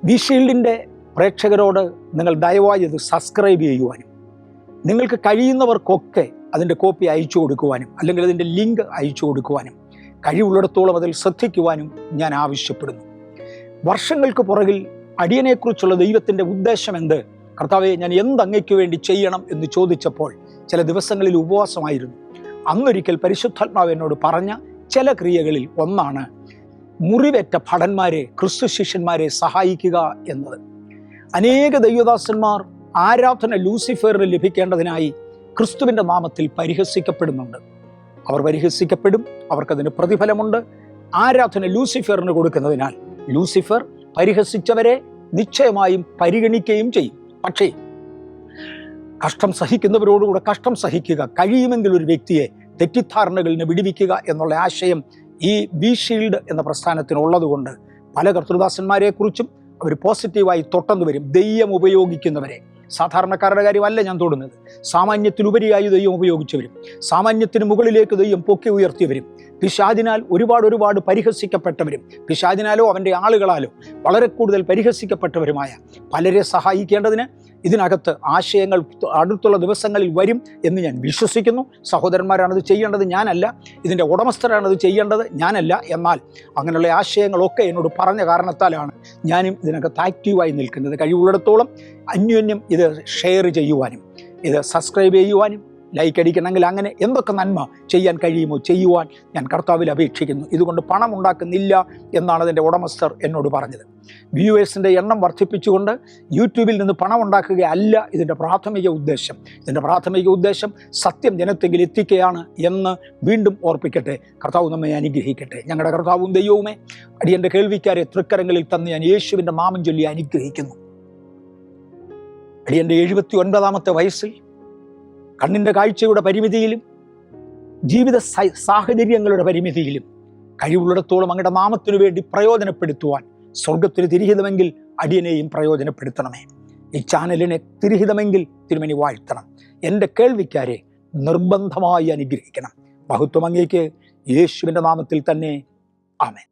വി ഷീൽഡിൻ്റെ പ്രേക്ഷകരോട് നിങ്ങൾ ദയവായി ഇത് സബ്സ്ക്രൈബ് ചെയ്യുവാനും നിങ്ങൾക്ക് കഴിയുന്നവർക്കൊക്കെ അതിൻ്റെ കോപ്പി അയച്ചു കൊടുക്കുവാനും അല്ലെങ്കിൽ അതിൻ്റെ ലിങ്ക് അയച്ചു കൊടുക്കുവാനും കഴിവുള്ളിടത്തോളം അതിൽ ശ്രദ്ധിക്കുവാനും ഞാൻ ആവശ്യപ്പെടുന്നു. വർഷങ്ങൾക്ക് പുറകിൽ അടിയനെക്കുറിച്ചുള്ള ദൈവത്തിൻ്റെ ഉദ്ദേശം എന്ത്, കർത്താവെ ഞാൻ അങ്ങയ്ക്ക് വേണ്ടി ചെയ്യണം എന്ന് ചോദിച്ചപ്പോൾ ചില ദിവസങ്ങളിൽ ഉപവാസമായിരുന്നു. അന്നൊരിക്കൽ പരിശുദ്ധാത്മാവ് എന്നോട് പറഞ്ഞ ചില ക്രിയകളിൽ ഒന്നാണ് മുറിവേറ്റ ഭടന്മാരെ, ക്രിസ്തു ശിഷ്യന്മാരെ സഹായിക്കുക എന്നത്. അനേക ദൈവദാസന്മാർ ആരാധന ലൂസിഫറിന് ലഭിക്കേണ്ടതിനായി ക്രിസ്തുവിൻ്റെ നാമത്തിൽ പരിഹസിക്കപ്പെടുന്നുണ്ട്. അവർ പരിഹസിക്കപ്പെടും, അവർക്കതിന് പ്രതിഫലമുണ്ട്. ആരാധന ലൂസിഫറിന് കൊടുക്കുന്നതിനാൽ ലൂസിഫർ പരിഹസിച്ചവരെ നിശ്ചയമായും പരിഗണിക്കുകയും ചെയ്യും. പക്ഷേ കഷ്ടം സഹിക്കുന്നവരോടുകൂടെ കഷ്ടം സഹിക്കുക, കഴിയുമെങ്കിൽ ഒരു വ്യക്തിയെ തെറ്റിദ്ധാരണകളിൽ നിന്ന് വിടുവിക്കുക എന്നുള്ള ആശയം ഈ വി ഷീൽഡ് എന്ന പ്രസ്ഥാനത്തിനുള്ളതുകൊണ്ട് പല കർത്തൃദാസന്മാരെക്കുറിച്ചും അവർ പോസിറ്റീവായി തൊട്ടെന്ന് വരും. ദൈവം ഉപയോഗിക്കുന്നവരെ, സാധാരണക്കാരുടെ കാര്യമല്ല ഞാൻ തൊടുന്നത്, സാമാന്യത്തിലുപരിയായി ദൈവം ഉപയോഗിച്ചവരും സാമാന്യത്തിന് മുകളിലേക്ക് ദൈവം പൊക്കി ഉയർത്തിയവരും പിശാചിനാൽ ഒരുപാട് പരിഹസിക്കപ്പെട്ടവരും പിശാചിനാലോ അവൻ്റെ ആളുകളാലോ വളരെ കൂടുതൽ പരിഹസിക്കപ്പെട്ടവരുമായ പലരെ സഹായിക്കേണ്ടതിന് ഇതിനകത്ത് ആശയങ്ങൾ അടുത്തുള്ള ദിവസങ്ങളിൽ വരും എന്ന് ഞാൻ വിശ്വസിക്കുന്നു. സഹോദരന്മാരാണത് ചെയ്യേണ്ടത്, ഞാനല്ല. ഇതിൻ്റെ ഉടമസ്ഥരാണത് ചെയ്യേണ്ടത്, ഞാനല്ല. എന്നാൽ അങ്ങനെയുള്ള ആശയങ്ങളൊക്കെ എന്നോട് പറഞ്ഞ കാരണത്താലാണ് ഞാനും ഇതിനകത്ത് ആക്റ്റീവായി നിൽക്കുന്നത്. കഴിവുള്ളിടത്തോളം അന്യോന്യം ഇത് ഷെയർ ചെയ്യുവാനും ഇത് സബ്സ്ക്രൈബ് ചെയ്യുവാനും ലൈക്ക് അടിക്കണമെങ്കിൽ അങ്ങനെ എന്തൊക്കെ നന്മ ചെയ്യാൻ കഴിയുമോ ചെയ്യുവാൻ ഞാൻ കർത്താവിൽ അപേക്ഷിക്കുന്നു. ഇതുകൊണ്ട് പണം ഉണ്ടാക്കുന്നില്ല എന്നാണ് അതിൻ്റെ ഉടമസ്ഥർ എന്നോട് പറഞ്ഞത്. വ്യൂവേഴ്സിൻ്റെ എണ്ണം വർദ്ധിപ്പിച്ചുകൊണ്ട് യൂട്യൂബിൽ നിന്ന് പണം ഉണ്ടാക്കുകയല്ല ഇതിൻ്റെ പ്രാഥമിക ഉദ്ദേശം. ഇതിൻ്റെ പ്രാഥമിക ഉദ്ദേശം സത്യം ജനത്തെങ്കിൽ എത്തിക്കുകയാണ് എന്ന് വീണ്ടും ഓർപ്പിക്കട്ടെ. കർത്താവ് നമ്മെ അനുഗ്രഹിക്കട്ടെ. ഞങ്ങളുടെ കർത്താവും ദൈവവുമേ, അടിയൻ്റെ കേൾവിക്കാരെ തൃക്കരങ്ങളിൽ തന്ന് ഞാൻ യേശുവിൻ്റെ നാമം ചൊല്ലി അനുഗ്രഹിക്കുന്നു. അടിയൻ്റെ 79ാമത്തെ വയസ്സിൽ കണ്ണിൻ്റെ കാഴ്ചയുടെ പരിമിതിയിലും ജീവിത സാഹചര്യങ്ങളുടെ പരിമിതിയിലും കഴിവുള്ളിടത്തോളം അങ്ങയുടെ നാമത്തിനു വേണ്ടി പ്രയോജനപ്പെടുത്തുവാൻ സ്വർഗത്തിന് തിരിഹിതമെങ്കിൽ അടിയനെയും പ്രയോജനപ്പെടുത്തണമേ. ഈ ചാനലിനെ തിരിഹിതമെങ്കിൽ തിരുമേനി വാഴ്ത്തണം. എൻ്റെ കേൾവിക്കാരെ നിർബന്ധമായി അനുഗ്രഹിക്കണം. മഹത്വം അങ്ങേക്ക് യേശുവിൻ്റെ നാമത്തിൽ തന്നെ. ആമേൻ.